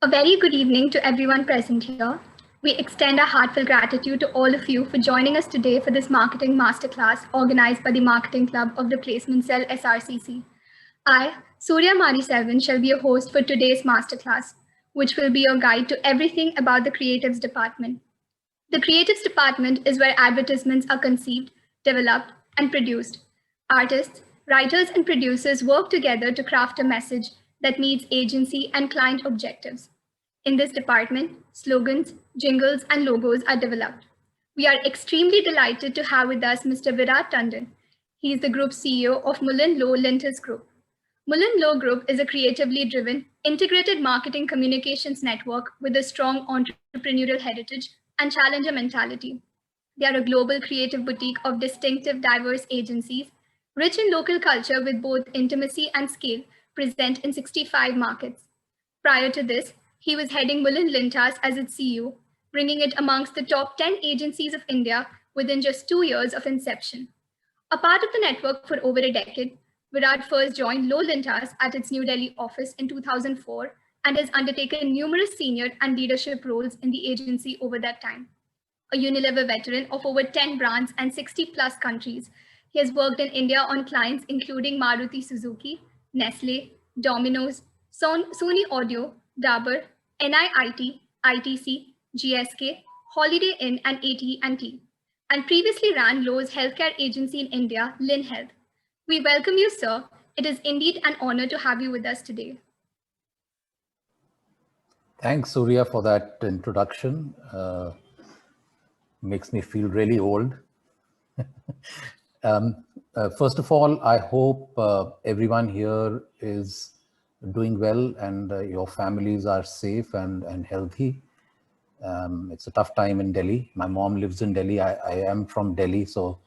A very good evening to everyone present here. We extend our heartfelt gratitude to all of you for joining us today for this marketing masterclass organized by the Marketing Club of the Placement Cell SRCC. I, Surya Mari Selvan, shall be your host for today's masterclass, which will be your guide to everything about the Creatives Department. The Creatives Department is where advertisements are conceived, developed, and produced. Artists, writers, and producers work together to craft a message that meets agency and client objectives. In this department, slogans, jingles, and logos are developed. We are extremely delighted to have with us Mr. Virat Tandon. He is the group CEO of Mullen Lowe Lintus Group. Mullen Lowe Group is a creatively driven, integrated marketing communications network with a strong entrepreneurial heritage and challenger mentality. They are a global creative boutique of distinctive, diverse agencies, rich in local culture with both intimacy and scale, present in 65 markets. Prior to this, he was heading Mullen Lintas as its CEO, bringing it amongst the top 10 agencies of India within just 2 years of inception. A part of the network for over a decade, Virat first joined Lowe Lintas at its New Delhi office in 2004 and has undertaken numerous senior and leadership roles in the agency over that time. A Unilever veteran of over 10 brands and 60 plus countries, he has worked in India on clients including Maruti Suzuki, Nestle, Domino's, Sony Audio, Dabur, NIIT, ITC, GSK, Holiday Inn, and AT&T, and previously ran Lowe's healthcare agency in India, Lin Health. We welcome you, sir. It is indeed an honor to have you with us today. Thanks, Surya, for that introduction. Makes me feel really old. First of all, I hope everyone here is doing well and your families are safe and healthy. It's a tough time in Delhi. My mom lives in Delhi. I am from Delhi, so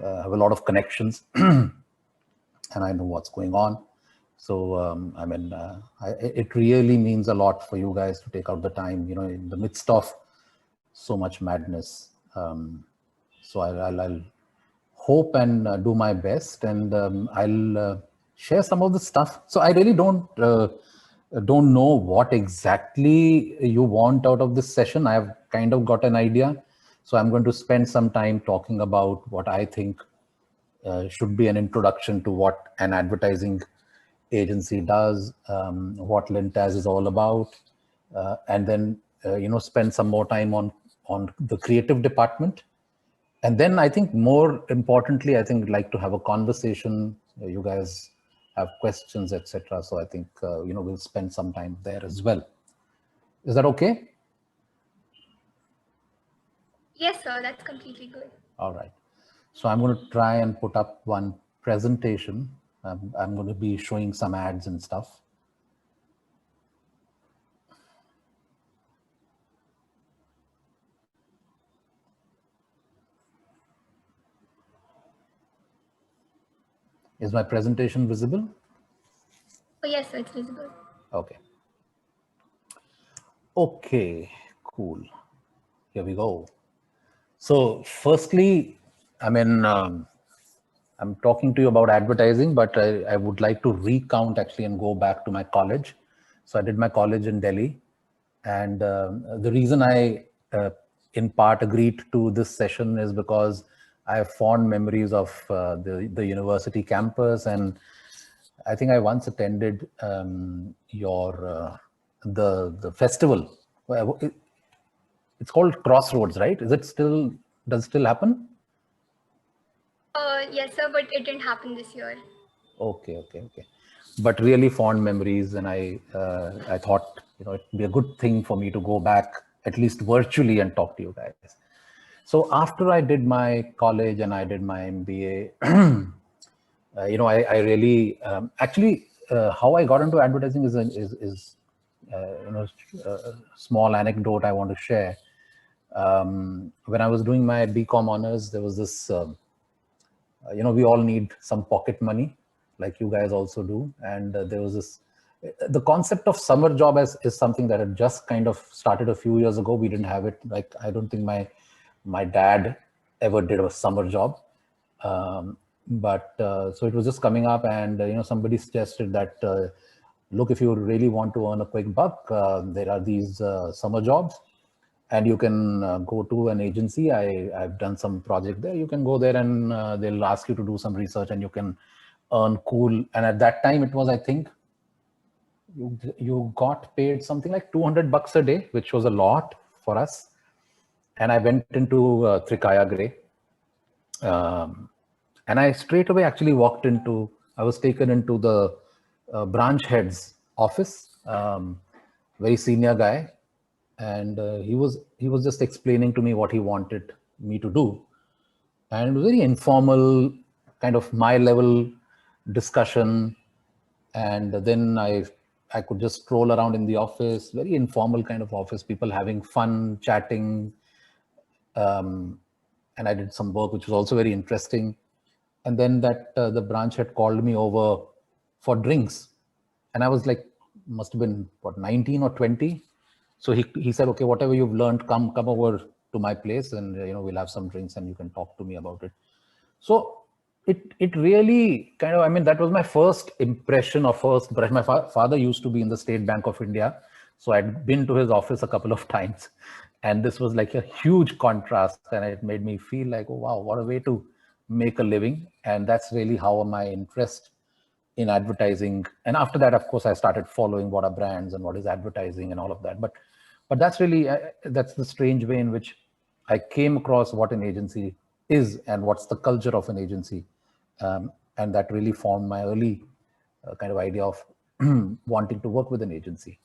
I have a lot of connections and I know what's going on. So, it really means a lot for you guys to take out the time, in the midst of so much madness. So I'll hope and do my best, and I'll share some of the stuff. So I really don't know what exactly you want out of this session. I've kind of got an idea. So I'm going to spend some time talking about what I think should be an introduction to what an advertising agency does, what Lintas is all about, and then spend some more time on the creative department. And then I think more importantly, I think I'd like to have a conversation. You guys have questions, etc. So I think we'll spend some time there as well. Is that okay? Yes, sir, that's completely good. All right. So I'm going to try and put up one presentation. I'm going to be showing some ads and stuff. Is my presentation visible? Oh, yes, sir, it's visible. Okay. Okay, cool. Here we go. So firstly, I'm talking to you about advertising, but I would like to recount actually and go back to my college. So I did my college in Delhi. And the reason I, in part, agreed to this session is because I have fond memories of the university campus. And I think I once attended the festival. It's called Crossroads, right? Does it still happen? Yes, sir, but it didn't happen this year. Okay. But really fond memories, and I thought it'd be a good thing for me to go back at least virtually and talk to you guys. So after I did my college and I did my MBA, I really how I got into advertising is a small anecdote I want to share. When I was doing my BCom honors, there was this, we all need some pocket money, like you guys also do. And there was this, the concept of summer job is something that had just kind of started a few years ago. We didn't have it. Like, I don't think my dad ever did a summer job. So it was just coming up, and somebody suggested that, look, if you really want to earn a quick buck, there are these summer jobs, and you can go to an agency. I've done some project there. You can go there, and they'll ask you to do some research, and you can earn cool. And at that time, it was, I think, you got paid something like $200 a day, which was a lot for us. And I went into Trikaya Grey. And I straight away actually I was taken into the branch head's office, very senior guy. And he was just explaining to me what he wanted me to do. And it was very informal, kind of my level discussion. And then I could just stroll around in the office, very informal kind of office, people having fun, chatting. And I did some work, which was also very interesting. And then the branch head called me over for drinks. And I was like, must have been, 19 or 20. So he said, okay, whatever you've learned, come over to my place, and we'll have some drinks and you can talk to me about it. So it really kind of, that was my first impression. My father used to be in the State Bank of India. So I'd been to his office a couple of times, and this was like a huge contrast, and it made me feel like, oh, wow, what a way to make a living. And that's really how my interest in advertising. And after that, of course, I started following what are brands and what is advertising and all of that. But that's really, that's the strange way in which I came across what an agency is and what's the culture of an agency. And that really formed my early kind of idea of wanting to work with an agency.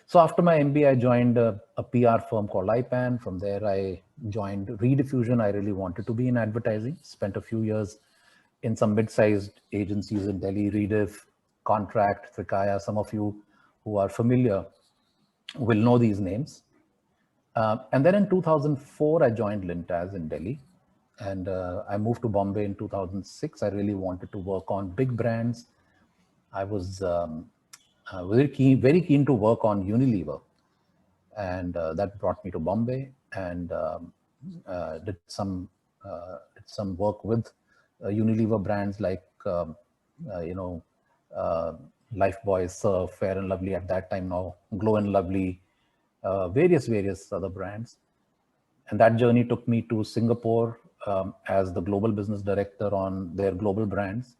So after my MBA, I joined a PR firm called IPAN. From there, I joined Rediffusion. I really wanted to be in advertising. Spent a few years in some mid-sized agencies in Delhi, Rediff, Contract, Trikaya. Some of you who are familiar will know these names. And then in 2004, I joined Lintaz in Delhi. And I moved to Bombay in 2006. I really wanted to work on big brands. I was very keen to work on Unilever. And that brought me to Bombay, and did some work with Unilever brands like, Lifebuoy, Surf, Fair and Lovely at that time, now Glow and Lovely, various other brands. And that journey took me to Singapore as the global business director on their global brands.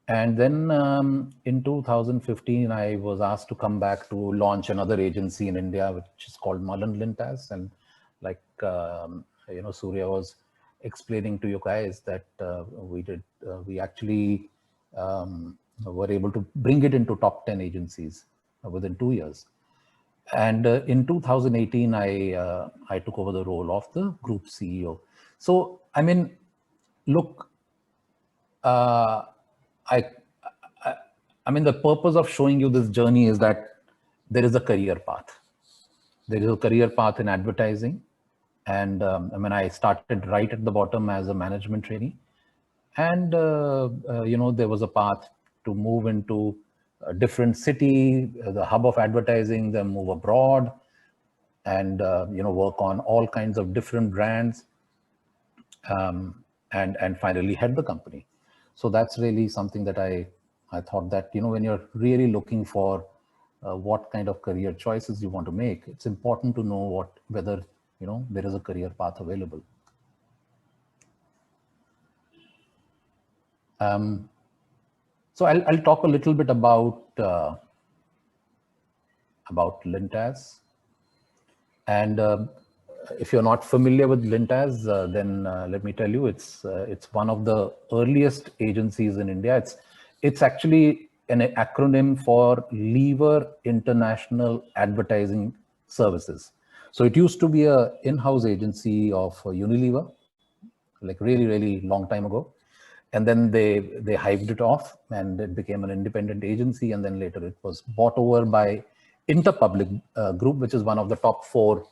And then in 2015, I was asked to come back to launch another agency in India, which is called Mullen Lintaz. And like, Surya was explaining to you guys that we actually were able to bring it into top 10 agencies within 2 years. And in 2018, I took over the role of the group CEO. So, look, the purpose of showing you this journey is that there is a career path. There is a career path in advertising. And I started right at the bottom as a management trainee. And, there was a path to move into a different city, the hub of advertising, then move abroad and, work on all kinds of different brands, and finally head the company. So that's really something that I thought that, when you're really looking for what kind of career choices you want to make, it's important to know whether there is a career path available. So I'll talk a little bit about Lintaz. And if you're not familiar with Lintaz, then let me tell you, it's one of the earliest agencies in India. It's actually an acronym for Lever International Advertising Services. So it used to be an in-house agency of Unilever, like really, really long time ago. And then they hived it off and it became an independent agency. And then later it was bought over by Interpublic Group, which is one of the top 4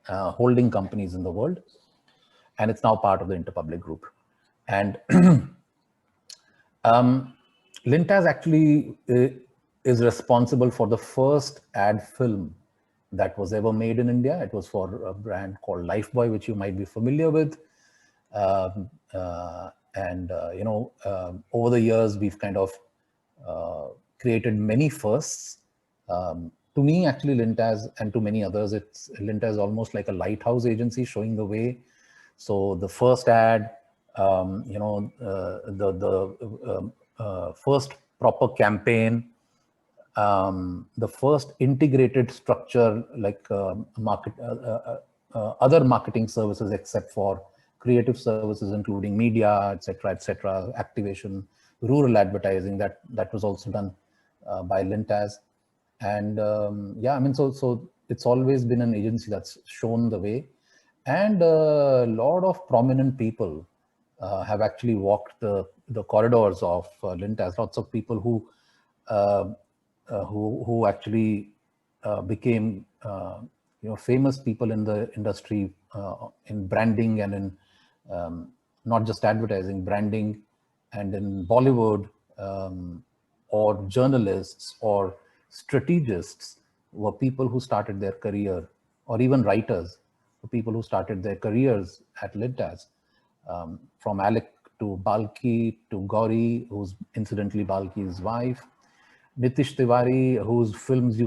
holding companies in the world, and it's now part of the Interpublic Group. And Lintaz actually is responsible for the first ad film that was ever made in India. It was for a brand called Lifebuoy, which you might be familiar with. Over the years, we've kind of created many firsts. To me, actually, Lintaz, and to many others, Lintaz is almost like a lighthouse agency showing the way. So the first ad, first proper campaign, the first integrated structure like other marketing services except for creative services, including media, etc., activation, rural advertising. That was also done by Lintaz. And so it's always been an agency that's shown the way, and a lot of prominent people have actually walked the corridors of Lintaz. Lots of people who actually became famous people in the industry, in branding and in not just advertising, branding, and in Bollywood, or journalists or strategists were people who started their career, or even writers were people who started their careers at Lintaz. From Alec to Balki to Gauri, who's incidentally Balki's wife, Nitish Tiwari, whose films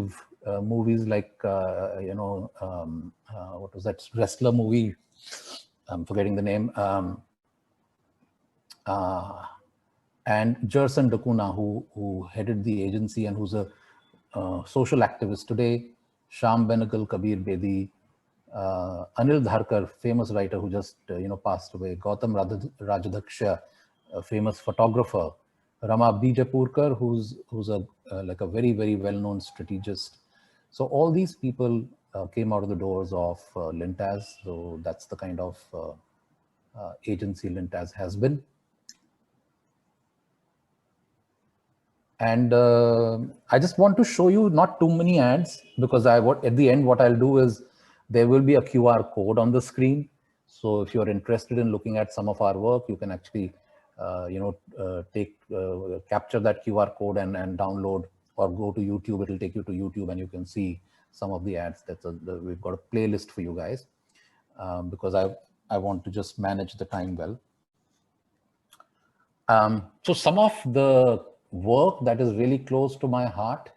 movies like, what was that wrestler movie? I'm forgetting the name. And Jerson Dakuna, who headed the agency and who's a social activist today, Sham Benegal, Kabir Bedi, Anil Dharkar, famous writer who just passed away, Gautam Rajadhaksha, a famous photographer, Rama Bijapurkar, who's like a very, very well-known strategist. So all these people came out of the doors of Lintaz. So that's the kind of agency Lintaz has been. And I just want to show you not too many ads, because at the end, what I'll do is there will be a QR code on the screen. So if you're interested in looking at some of our work, you can actually, capture that QR code and download, or go to YouTube. It'll take you to YouTube and you can see some of the ads. We've got a playlist for you guys, because I want to just manage the time well. So some of the work that is really close to my heart,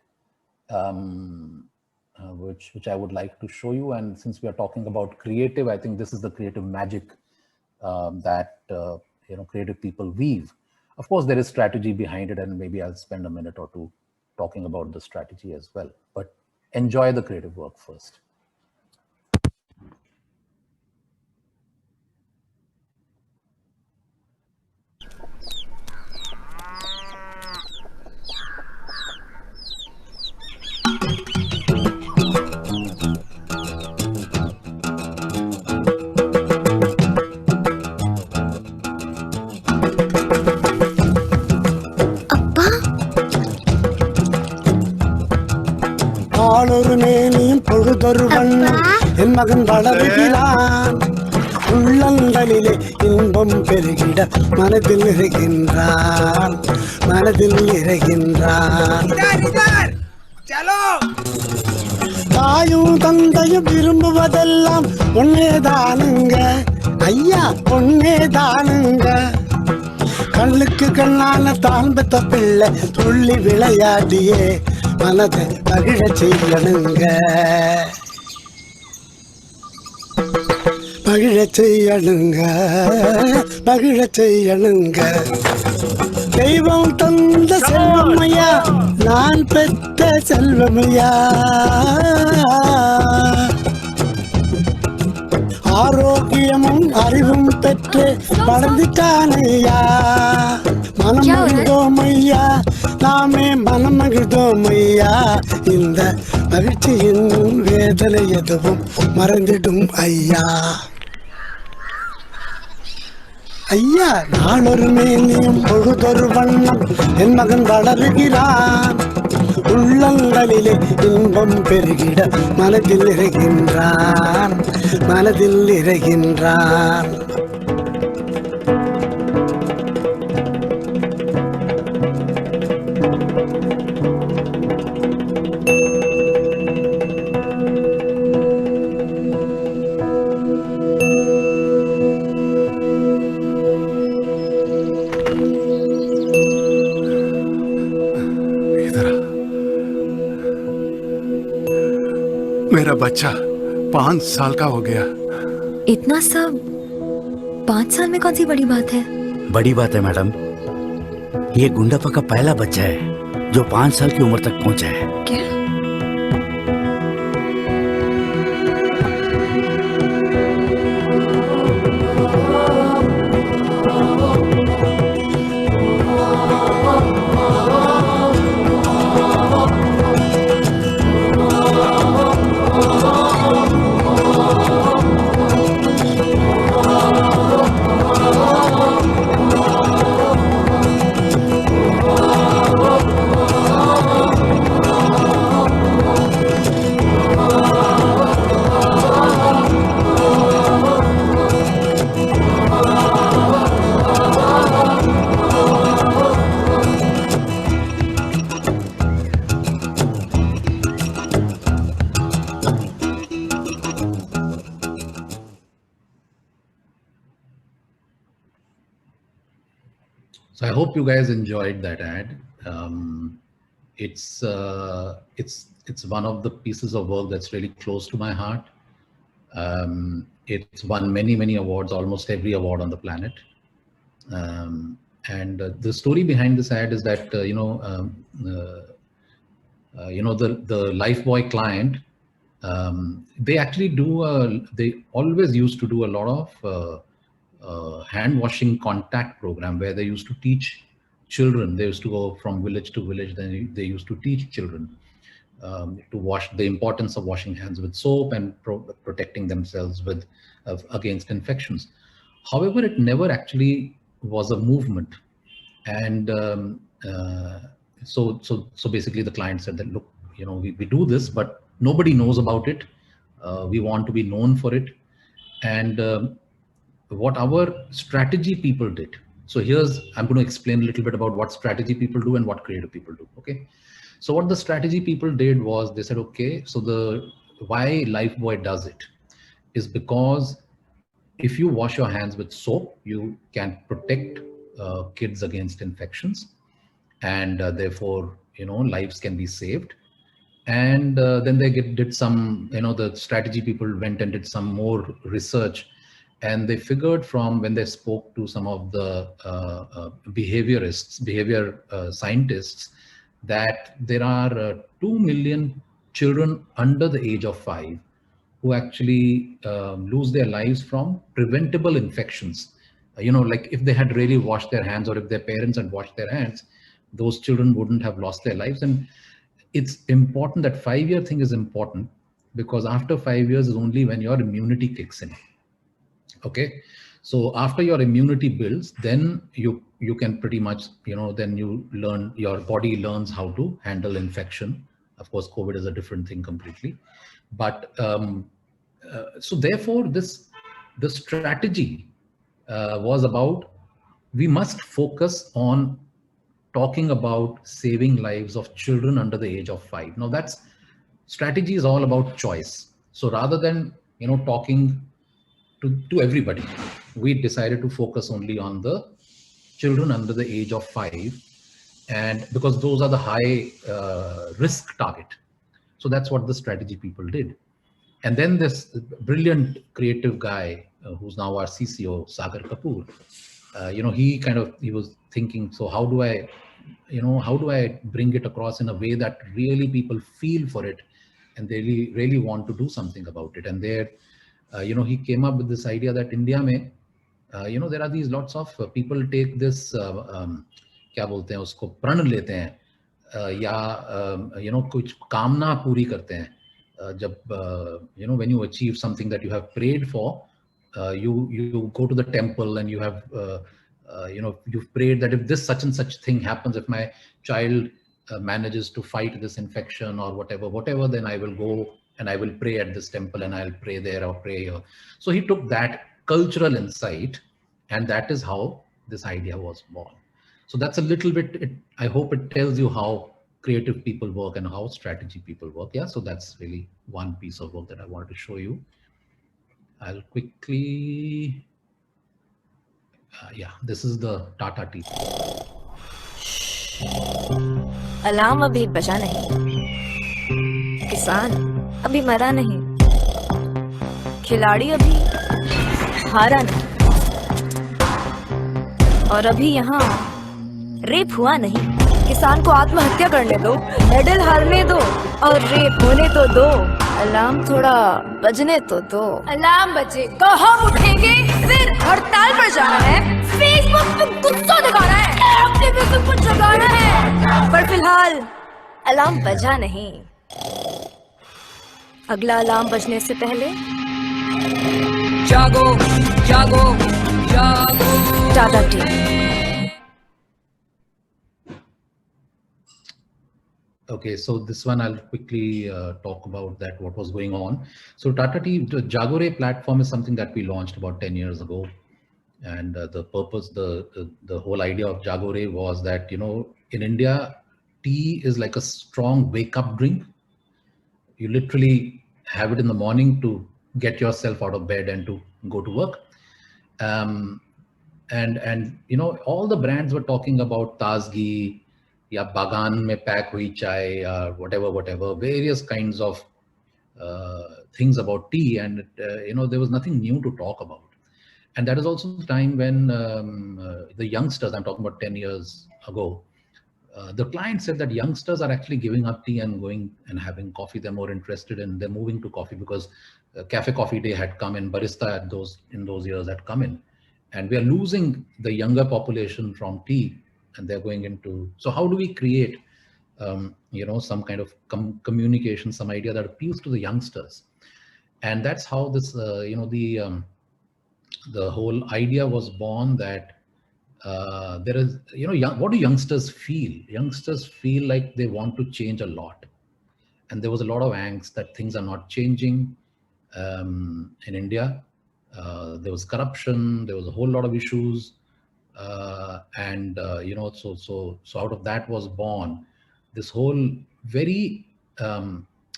which I would like to show you. And since we are talking about creative, I think this is the creative magic that creative people weave. Of course, there is strategy behind it, and maybe I'll spend a minute or two talking about the strategy as well. But enjoy the creative work first. பொழுதொரு வண்ணம் என் மகன் வளருகிறான், உள்ளங்களிலே இன்பம் பெருகிட மனதில் இறைகின்றான், மனதில் இறைகின்றான். தாயும் தந்தையும் விரும்புவதெல்லாம் ஒன்னேதானுங்க ஐயா, ஒன்னேதானுங்க. கண்ணுக்கு கண்ணான தான் பெத்த பிள்ளை துள்ளி விளையாடியே மனதை மகிழ செய்யணுங்க, மகிழ செய்யணுங்க, மகிழ செய்யணுங்க. தெய்வம் தந்த செல்வமையா, நான் பெற்ற செல்வமையா, ஆரோக்கியமும் அறிவும் பெற்று வளர்ந்துட்டானையா. மனம் மகிழ்ந்தோம் ஐயா, நாமே மனம் மகிழ்ந்தோம் ஐயா. இந்த மகிழ்ச்சியின் வேதனை எதுவும் மறந்திடும் ஐயா. ஐயா, நாளொரு மேனியும் பொழுதொரு வண்ணம் என் மகன் வளருகிறான், உள்ளங்களிலே இன்பம் பெருகிட மனதில் நிறைகின்றான் மனதில் நிறைகின்றான் मेरा बच्चा 5 साल का हो गया। इतना सब 5 साल में कौन सी बड़ी बात है? बड़ी बात है मैडम, ये गुंडापा का पहला बच्चा है जो 5 साल की उम्र तक पहुंचा है। क्या? So I hope you guys enjoyed that ad. It's one of the pieces of work that's really close to my heart. It's won many awards, almost every award on the planet. And the story behind this ad is that the Lifebuoy client, they actually they always used to do a lot of hand washing contact program where they used to teach children. They used to go from village to village. Then they used to teach children to wash, the importance of washing hands with soap and protecting themselves with against infections. However, it never actually was a movement. And so basically the client said that, look, we do this, but nobody knows about it. We want to be known for it. And what our strategy people did. So I'm going to explain a little bit about what strategy people do and what creative people do. Okay. So what the strategy people did was they said, okay, so why Lifebuoy does it is because if you wash your hands with soap, you can protect kids against infections, and therefore, lives can be saved. And then they did some, the strategy people went and did some more research. And they figured from when they spoke to some of the behavior scientists, that there are 2 million children under the age of 5 who actually lose their lives from preventable infections. Like if they had really washed their hands, or if their parents had washed their hands, those children wouldn't have lost their lives. And it's important, that 5-year thing is important, because after 5 years is only when your immunity kicks in. Okay, so after your immunity builds, then you can pretty much, then your body learns how to handle infection. Of course, COVID is a different thing completely. But so therefore, the strategy was about, we must focus on talking about saving lives of children under the age of 5. Now strategy is all about choice. So rather than, talking to everybody, we decided to focus only on the children under the age of 5, and because those are the high risk target. So that's what the strategy people did. And then this brilliant creative guy who's now our CCO, Sagar Kapoor, he was thinking, so how do I bring it across in a way that really people feel for it and they really want to do something about it. And there, he came up with this idea that India mein, there are these lots of people take this, क्या बोलते हैं उसको, प्रण लेते हैं या कुछ कामना पूरी करते हैं जब when you achieve something that you have prayed for, you go to the temple and you have you've prayed that if this such and such thing happens, if my child manages to fight this infection or whatever, then I will go and I will pray at this temple and I'll pray there or pray here. So he took that cultural insight, and that is how this idea was born. So that's a little bit, I hope it tells you how creative people work and how strategy people work. Yeah, so that's really one piece of work that I wanted to show you. I'll quickly, yeah, this is the Tata Tea. Alarm अभी बजा नहीं, किसान अभी मरा नहीं, खिलाड़ी अभी हारा नहीं, और अभी यहाँ रेप हुआ नहीं। किसान को आत्महत्या करने दो, मेडल हारने दो और रेप होने तो दो, अलार्म थोड़ा बजने तो दो। अलार्म बजे तो हम उठेंगे, फिर हड़ताल पर जाना है, फेसबुक पे गुस्सा दिखाना है, एक्टिविज्म को जगाना है, पर फिलहाल अलार्म बजा नहीं। अगला अलार्म बजने से पहले जागो जागो जागो। Tata T. Okay, so this one I'll quickly talk about that, what was going on. So Tata Tea, the Jagore platform is something that we launched about 10 years ago. And the purpose, the whole idea of Jagore was that, you know, in India, tea is like a strong wake-up drink. You literally have it in the morning to get yourself out of bed and to go to work. And you know, all the brands were talking about Tazgi, या बागान में pack हुई चाय or whatever, various kinds of things about tea, and you know, there was nothing new to talk about. And that is also the time when the youngsters, I'm talking about 10 years ago, the client said that youngsters are actually giving up tea and going and having coffee. They're more interested in, they're moving to coffee because Cafe Coffee Day had come in, Barista in those years had come in, and we are losing the younger population from tea. And they're going into, so how do we create, you know, some kind of communication, some idea that appeals to the youngsters? And that's how this, you know, the whole idea was born, that there is, you know, what do youngsters feel? Youngsters feel like they want to change a lot. And there was a lot of angst that things are not changing in India. There was corruption, there was a whole lot of issues. You know, so out of that was born this whole very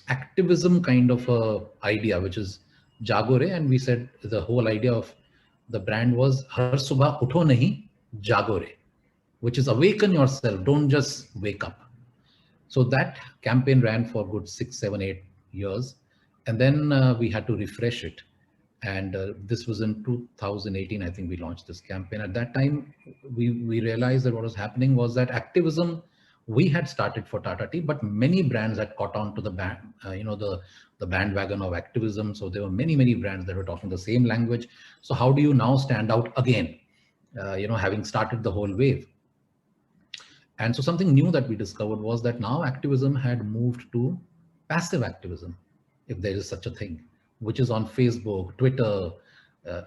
activism kind of a idea, which is Jagore. And we said the whole idea of the brand was Har Subah Utho Nahi Jagore, which is awaken yourself, don't just wake up. So that campaign ran for good 6, 7, 8 years, and then we had to refresh it. And this was in 2018, I think we launched this campaign. At that time, we realized that what was happening was that activism, we had started for Tata Tea, but many brands had caught on to the you know, the bandwagon of activism. So there were many brands that were talking the same language. So how do you now stand out again, you know, having started the whole wave? And so something new that we discovered was that now activism had moved to passive activism, if there is such a thing, which is on Facebook, Twitter,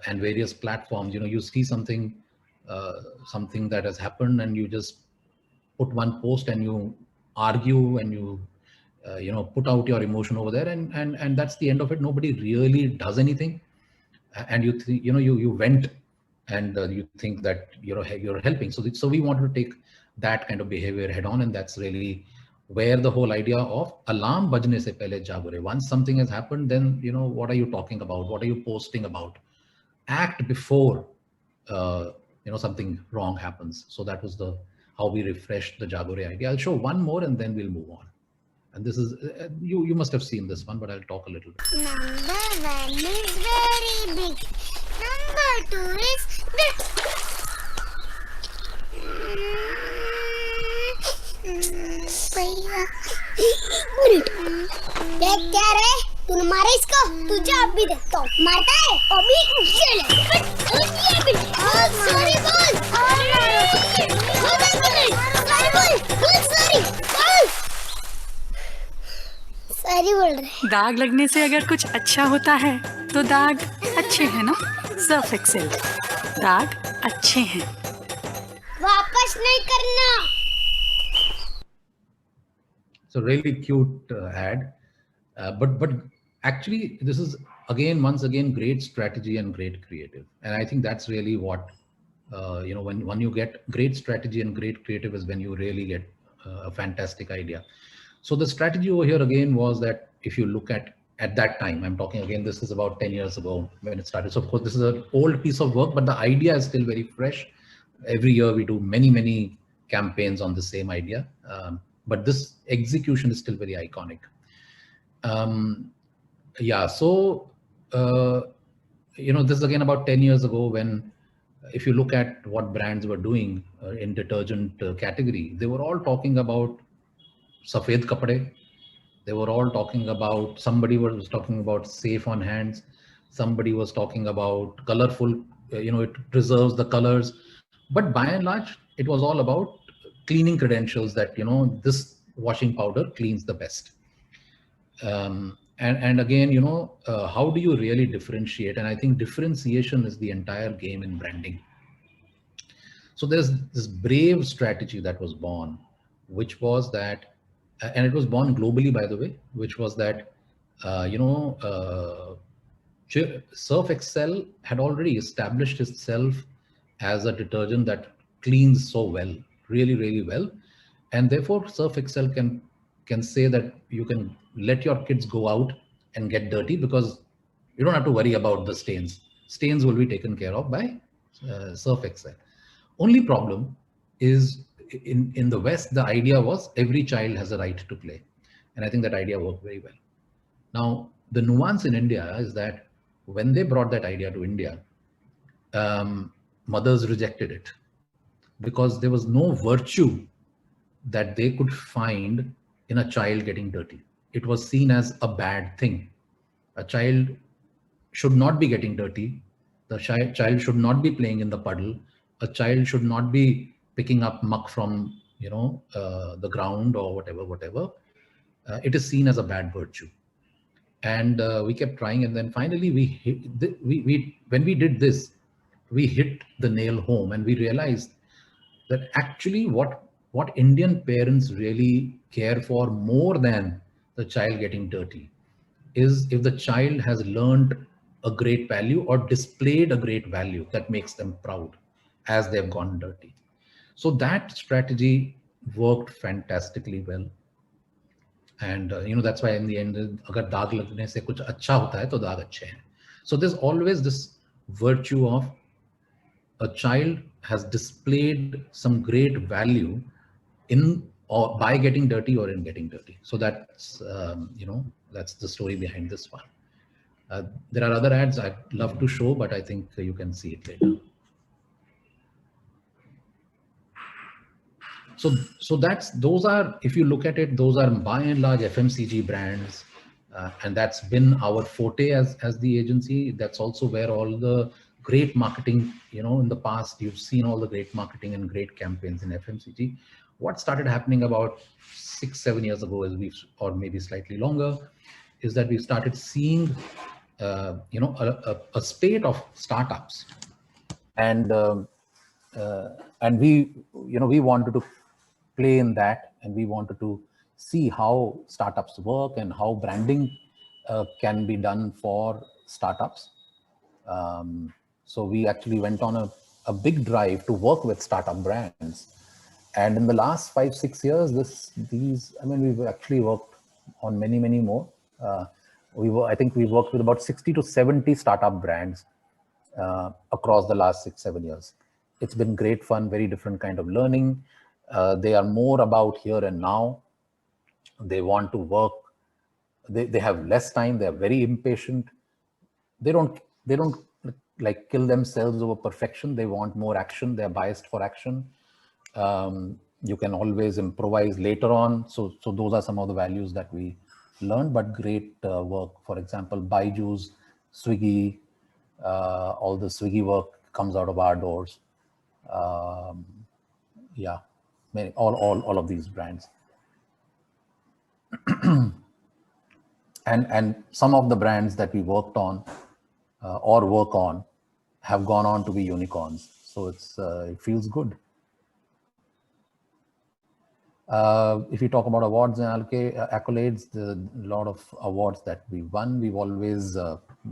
and various platforms. You know, you see something that has happened, and you just put one post and you argue and you you know, put out your emotion over there, and that's the end of it. Nobody really does anything, and you know, you vent, and you think that you're helping. So we wanted to take that kind of behavior head on, and that's really where the whole idea of alarm bajne se pehle Jagore. Once something has happened, then, you know, what are you talking about? What are you posting about? Act before, you know, something wrong happens. So that was how we refreshed the Jagore idea. I'll show one more and then we'll move on. And this is, you must have seen this one, but I'll talk a little bit. Number 1 is very big. Number 2 is big. देख क्या रे, तूने मारा इसको, तुझे अब भी देखता हूँ। मारता है अभी चले। सॉरी बोल। सॉरी बोल रहे। दाग लगने से अगर कुछ अच्छा होता है तो दाग अच्छे हैं ना। सर्फ एक्सेल, दाग अच्छे हैं। वापस नहीं करना। So really cute ad. But actually, this is once again, great strategy and great creative. And I think that's really what, when you get great strategy and great creative is when you really get a fantastic idea. So the strategy over here again was that if you look at that time, I'm talking again, this is about 10 years ago when it started. So of course, this is an old piece of work, but the idea is still very fresh. Every year we do many campaigns on the same idea. But this execution is still very iconic. Yeah, so, this is again about 10 years ago when, if you look at what brands were doing in detergent category, they were all talking about Safed Kapde. They were all talking about, somebody was talking about safe on hands. Somebody was talking about colorful, it preserves the colors. But by and large, it was all about cleaning credentials that, this washing powder cleans the best. And again, how do you really differentiate? And I think differentiation is the entire game in branding. So there's this brave strategy that was born, which was that, and it was born globally, by the way, which was that, Surf Excel had already established itself as a detergent that cleans so well, really well. And therefore, Surf Excel can say that you can let your kids go out and get dirty because you don't have to worry about the stains. Stains will be taken care of by Surf Excel. Only problem is in the West, the idea was every child has a right to play. And I think that idea worked very well. Now, the nuance in India is that when they brought that idea to India, mothers rejected it because there was no virtue that they could find in a child getting dirty. It was seen as a bad thing. A child should not be getting dirty. The child should not be playing in the puddle. A child should not be picking up muck from, the ground or whatever. It is seen as a bad virtue. And we kept trying, and then finally when we did this, we hit the nail home, and we realized that actually what Indian parents really care for more than the child getting dirty is if the child has learned a great value or displayed a great value that makes them proud as they've gone dirty. So that strategy worked fantastically well. And that's why in the end, agar daag lagne se kuch acha hota hai to daag achhe hain. So there's always this virtue of a child has displayed some great value in or by getting dirty or in getting dirty. So that's that's the story behind this one. There are other ads I'd love to show, but I think you can see it later. So those are, if you look at it, those are by and large FMCG brands, and that's been our forte as the agency. That's also where all the great marketing, in the past, you've seen all the great marketing and great campaigns in FMCG. What started happening about 6-7 years ago or maybe slightly longer, is that we started seeing, a spate of startups, and we wanted to play in that, and we wanted to see how startups work and how branding can be done for startups. So we actually went on a big drive to work with startup brands. And in the last 5-6 years, we've actually worked on many more. I think we worked with about 60 to 70 startup brands across the last 6-7 years. It's been great fun, very different kind of learning. They are more about here and now. They want to work. They have less time. They are very impatient. They don't like kill themselves over perfection. They want more action. They're biased for action. You can always improvise later on. So those are some of the values that we learned, but great work. For example, Byju's, Swiggy, all the Swiggy work comes out of our doors. Yeah, all of these brands. and some of the brands that we worked on or work on have gone on to be unicorns. So it feels good. If you talk about awards and accolades, a lot of awards that we won, we've always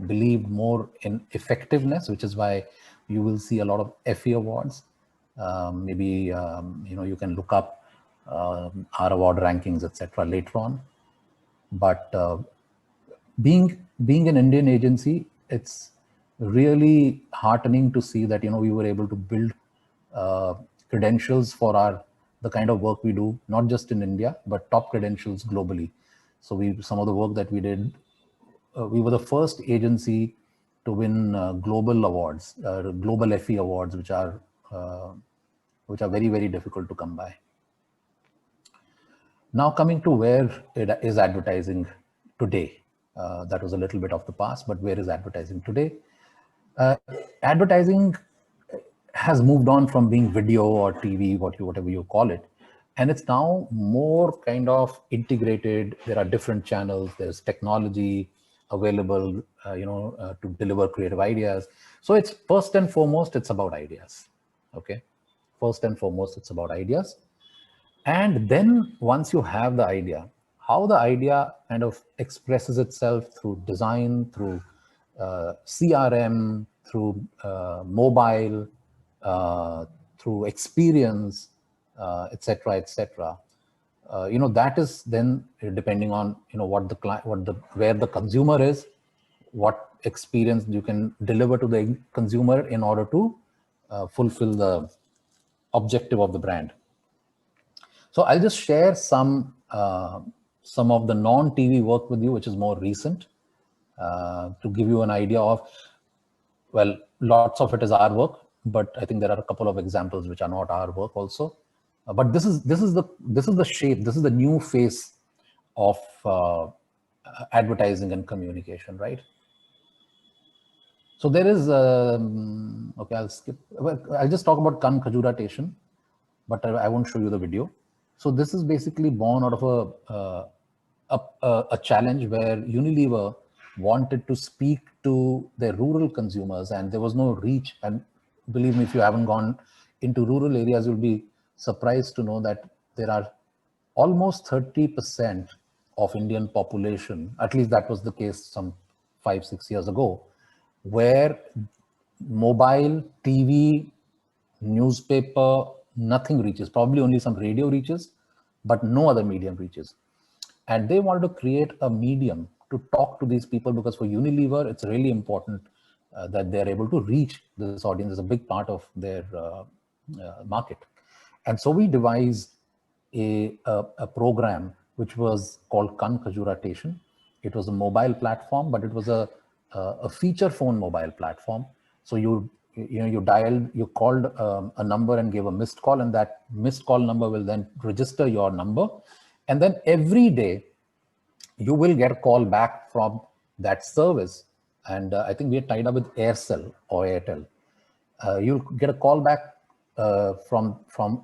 believed more in effectiveness, which is why you will see a lot of Effie awards. Maybe you can look up our award rankings, etc. later on. But being an Indian agency, it's really heartening to see that we were able to build credentials for the kind of work we do, not just in India, but top credentials globally. So some of the work that we did, we were the first agency to win global awards, global Effie awards, which are very, very difficult to come by. Now coming to where is advertising today. That was a little bit of the past, but where is advertising today? Advertising has moved on from being video or TV, whatever you call it, and it's now more kind of integrated. There are different channels. There's technology available, to deliver creative ideas. So it's first and foremost, it's about ideas. Okay, first and foremost, it's about ideas. And then once you have the idea, how the idea kind of expresses itself through design, through CRM, through mobile, through experience, etc., etc. That is then depending on where the consumer is, what experience you can deliver to the consumer in order to fulfill the objective of the brand. So I'll just share some of the non-TV work with you, which is more recent, to give you an idea of, well, lots of it is our work, but I think there are a couple of examples which are not our work also. But this is the shape, this is the new face of advertising and communication, right? So there is, okay, I'll skip. Well, I'll just talk about Kan Khajura Station, but I won't show you the video. So this is basically born out of a challenge where Unilever wanted to speak to their rural consumers, and there was no reach. And believe me, if you haven't gone into rural areas, you'll be surprised to know that there are almost 30% of Indian population, at least that was the case some 5-6 years ago, where mobile, TV, newspaper, nothing reaches. Probably only some radio reaches, but no other medium reaches. And they wanted to create a medium to talk to these people, because for Unilever, it's really important that they're able to reach this audience. Is a big part of their market. And so we devised a program which was called Kan Khajura Station. It was a mobile platform, but it was a feature phone mobile platform. So you called a number and gave a missed call, and that missed call number will then register your number. And then every day you will get a call back from that service. And I think we are tied up with Aircel or Airtel. You'll get a call back from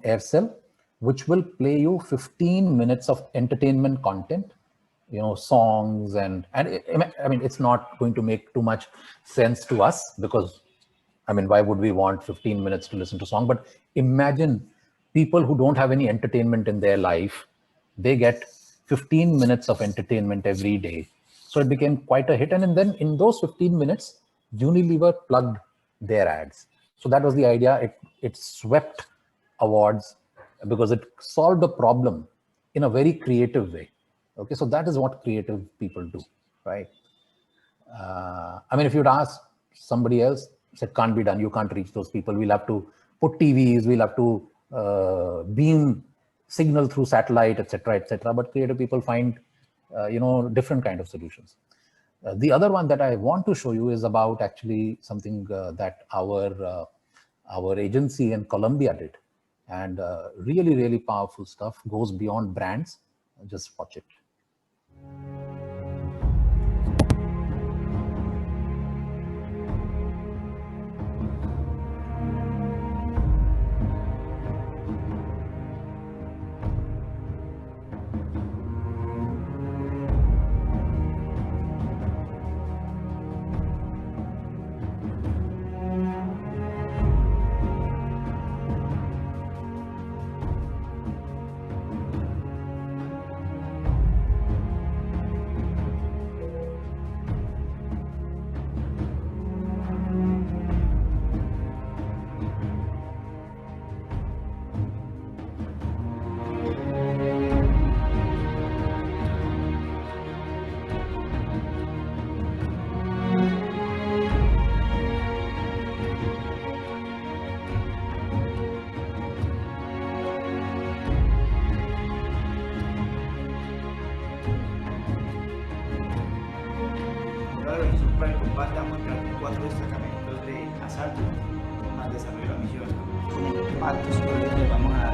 Aircel, which will play you 15 minutes of entertainment content, songs, and I mean, it's not going to make too much sense to us, because I mean, why would we want 15 minutes to listen to song? But imagine people who don't have any entertainment in their life, they get 15 minutes of entertainment every day. So it became quite a hit. And then in those 15 minutes, Unilever plugged their ads. So that was the idea. It swept awards because it solved a problem in a very creative way. Okay, so that is what creative people do, right? I mean, if you'd ask somebody else, said can't be done, you can't reach those people. We'll have to put TVs, we'll have to beam signal through satellite, etc., etc. But creative people find, different kind of solutions. The other one that I want to show you is about actually something that our agency in Colombia did, and really, really powerful stuff, goes beyond brands. Just watch it. altos colores le vamos a dar.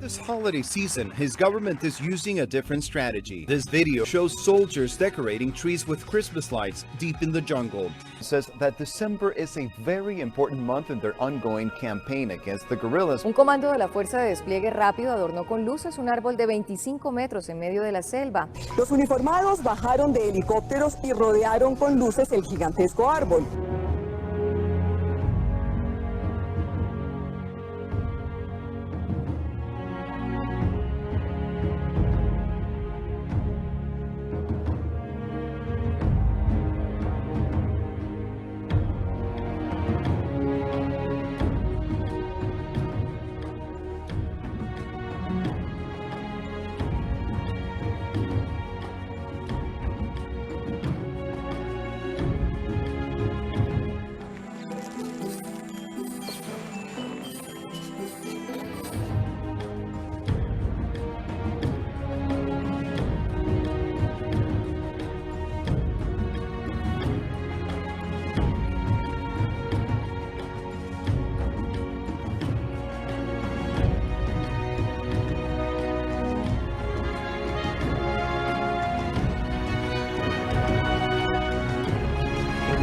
This holiday season, his government is using a different strategy. This video shows soldiers decorating trees with Christmas lights deep in the jungle. It says that December is a very important month in their ongoing campaign against the guerrillas. Un comando de la Fuerza de Despliegue Rápido adornó con luces un árbol de 25 metros en medio de la selva. Los uniformados bajaron de helicópteros y rodearon con luces el gigantesco árbol.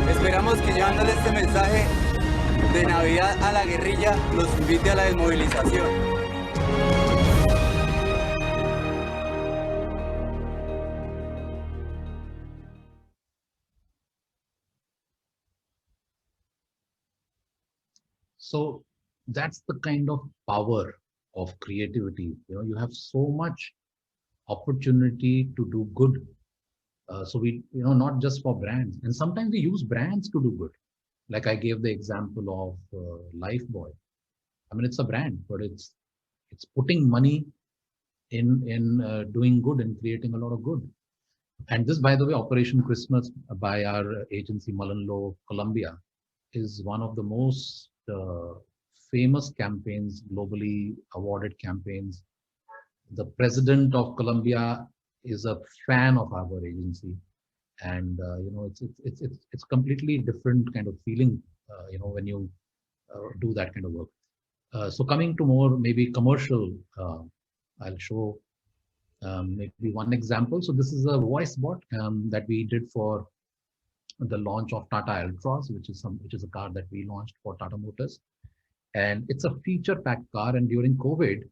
Esperamos que llevándole este mensaje de Navidad a la guerrilla los invite a la desmovilización. So that's the kind of power of creativity. You have so much opportunity to do good. So we, not just for brands, and sometimes we use brands to do good. Like I gave the example of Lifebuoy. I mean, it's a brand, but it's putting money in doing good and creating a lot of good. And this, by the way, Operation Christmas by our agency Mullenlow Columbia is one of the most famous campaigns, globally awarded campaigns. The president of Columbia is a fan of our agency, and it's completely different kind of feeling when you do that kind of work. So coming to more maybe commercial, I'll show maybe one example. So this is a voice bot that we did for the launch of Tata Altroz, which is a car that we launched for Tata Motors, and it's a feature-packed car. And during COVID,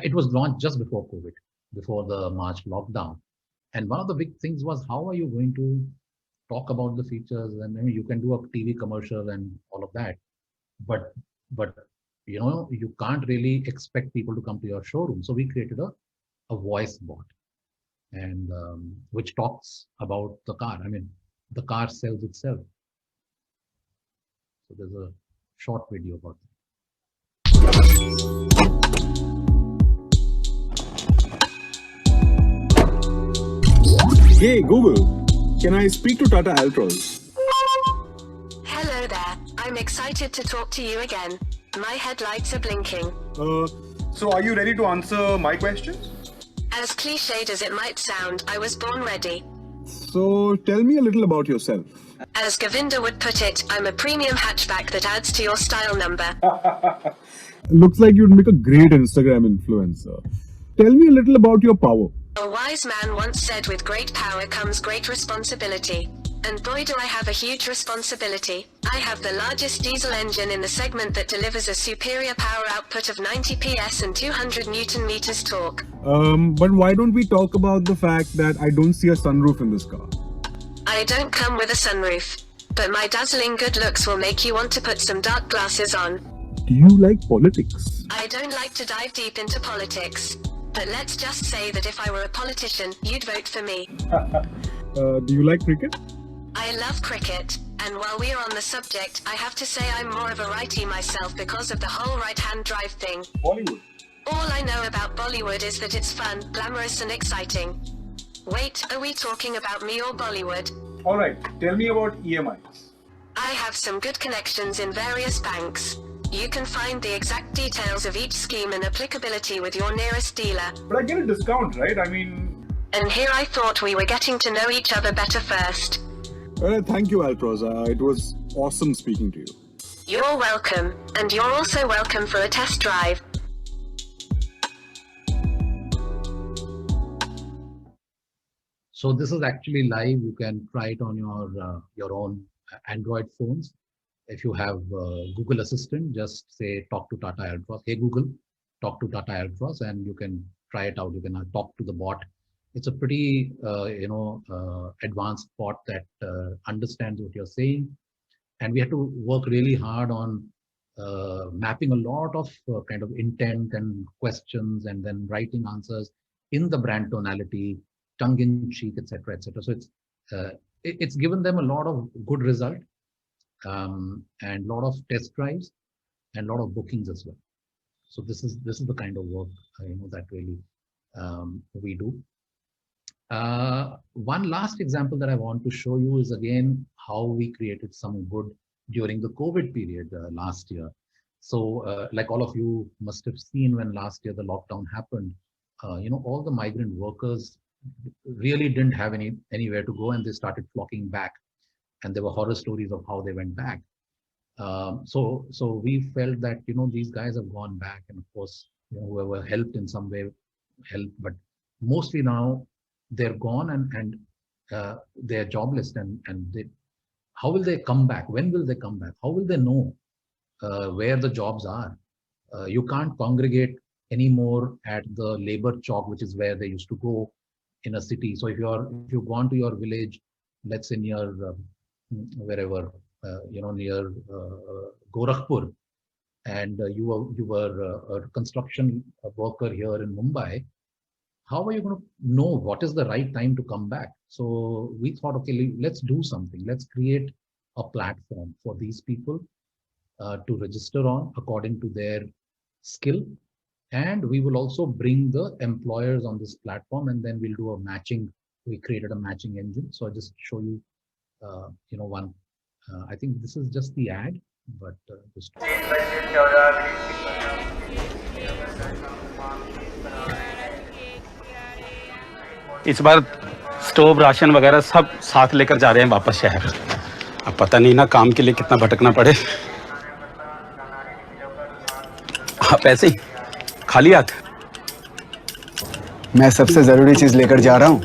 it was launched just before COVID, before the March lockdown. And one of the big things was, how are you going to talk about the features? And you can do a TV commercial and all of that, but you can't really expect people to come to your showroom. So we created a voice bot, and which talks about the car. I mean, the car sells itself. So there's a short video about that. Hey Google, can I speak to Tata Altroz? Hello there. I'm excited to talk to you again. My headlights are blinking. So are you ready to answer my questions? As cliched as it might sound, I was born ready. So tell me a little about yourself. As Govinda would put it, I'm a premium hatchback that adds to your style number. Looks like you'd make a great Instagram influencer. Tell me a little about your power. A wise man once said, with great power comes great responsibility. And boy do I have a huge responsibility. I have the largest diesel engine in the segment that delivers a superior power output of 90 PS and 200 Newton meters torque. But why don't we talk about the fact that I don't see a sunroof in this car? I don't come with a sunroof, but my dazzling good looks will make you want to put some dark glasses on. Do you like politics? I don't like to dive deep into politics, but let's just say that if I were a politician, you'd vote for me. Do you like cricket? I love cricket, and while we're on the subject, I have to say I'm more of a righty myself because of the whole right-hand drive thing. Bollywood. All I know about Bollywood is that it's fun, glamorous and exciting. Wait, are we talking about me or Bollywood? Alright, tell me about EMIs. I have some good connections in various banks. You can find the exact details of each scheme and applicability with your nearest dealer. But I get a discount, right? I mean... And here I thought we were getting to know each other better first. Thank you, Altroz. It was awesome speaking to you. You're welcome, and you're also welcome for a test drive. So this is actually live. You can try it on your own Android phones. If you have Google Assistant, just say talk to Tata Altroz. Hey Google, talk to Tata Altroz, and you can try it out. You can talk to the bot. It's a pretty advanced bot that understands what you're saying, and we had to work really hard on mapping a lot of kind of intent and questions, and then writing answers in the brand tonality, tongue-in-cheek, etc., etc. So it's given them a lot of good result, and a lot of test drives, and a lot of bookings as well. So this is the kind of work that really we do. One last example that I want to show you is again how we created some good during the COVID period last year. So like all of you must have seen, when last year the lockdown happened, all the migrant workers really didn't have anywhere to go, and they started flocking back, and there were horror stories of how they went back. So we felt that these guys have gone back, and of course whoever helped in some way helped, but mostly now they're gone, and they're jobless, and how will they come back? When will they come back? How will they know where the jobs are? You can't congregate anymore at the labor chowk, which is where they used to go in a city. So if you've gone to your village, let's say near wherever near Gorakhpur, and you were a construction worker here in Mumbai, how are you going to know what is the right time to come back? So we thought, okay, let's do something. Let's create a platform for these people to register on according to their skill. And we will also bring the employers on this platform, and then we'll do a matching. We created a matching engine. So I'll just show you, one. I think this is just the ad, but just. इस बार stove ration वगैरह सब साथ लेकर जा रहे हैं वापस शहर। अब पता नहीं ना काम के लिए कितना भटकना पड़े। आप ऐसे ही खाली हाथ? मैं सबसे जरूरी चीज लेकर जा रहा हूँ,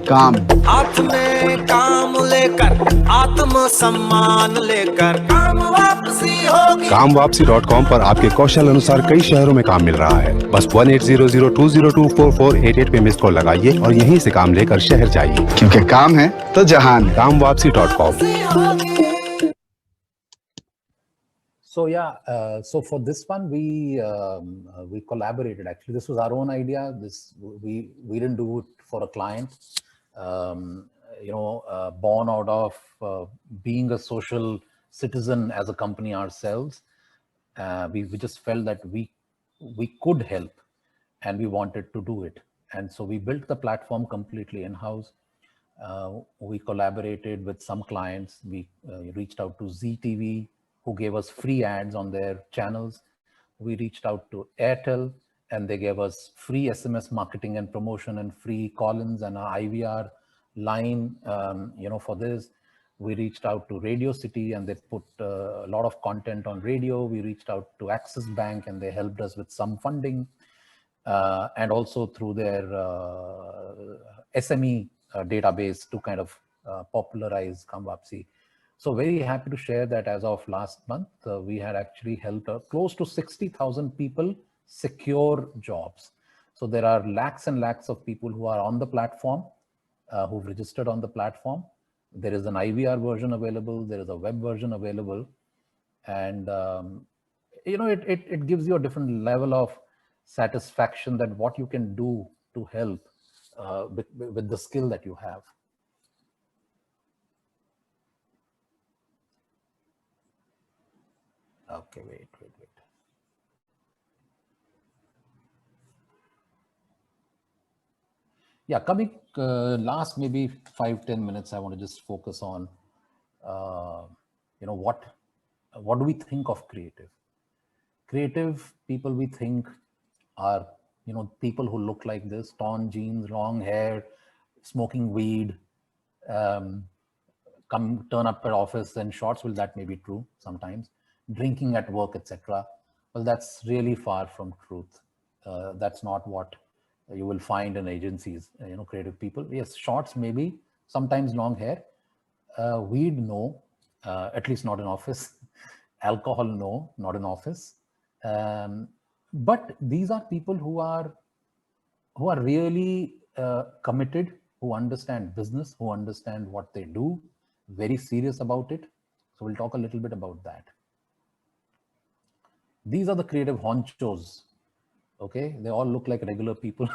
काम। हाथ में काम लेकर, आत्म सम्मान लेकर काम वापसी होगी। कामवापसी.com पर आपके कौशल अनुसार कई शहरों में काम मिल रहा है। बस 1800202448 पे मिस कॉल लगाइए और यहीं से काम लेकर शहर जाइए, क्योंकि काम है तो जहान है। कामवापसी.com। So yeah, so for this one we collaborated. Actually, this was our own idea. We didn't do it for a client. Born out of being a social citizen as a company ourselves, we just felt that we could help, and we wanted to do it. And so we built the platform completely in-house. We collaborated with some clients. We reached out to ZTV, who gave us free ads on their channels. We reached out to Airtel, and they gave us free SMS marketing and promotion and free call-ins and an IVR line, for this. We reached out to Radio City, and they put a lot of content on radio. We reached out to Axis Bank, and they helped us with some funding, and also through their SME database to kind of popularize Kamvapsi. So very happy to share that as of last month, we had actually helped close to 60,000 people secure jobs. So there are lakhs and lakhs of people who are on the platform, who've registered on the platform. There is an IVR version available. There is a web version available. And, it gives you a different level of satisfaction that what you can do to help with the skill that you have. Okay, wait. Yeah, coming last maybe 5-10 minutes, I want to just focus on, what do we think of creative? Creative people we think are, people who look like this, torn jeans, long hair, smoking weed, turn up at office in shorts. Well, that may be true sometimes. Drinking at work, etc. Well, that's really far from truth. That's not what you will find in agencies, creative people. Yes, shorts maybe, sometimes long hair. Weed, no, at least not in office. Alcohol, no, not in office. But these are people who are really committed, who understand business, who understand what they do, very serious about it. So we'll talk a little bit about that. These are the creative honchos. Okay, they all look like regular people.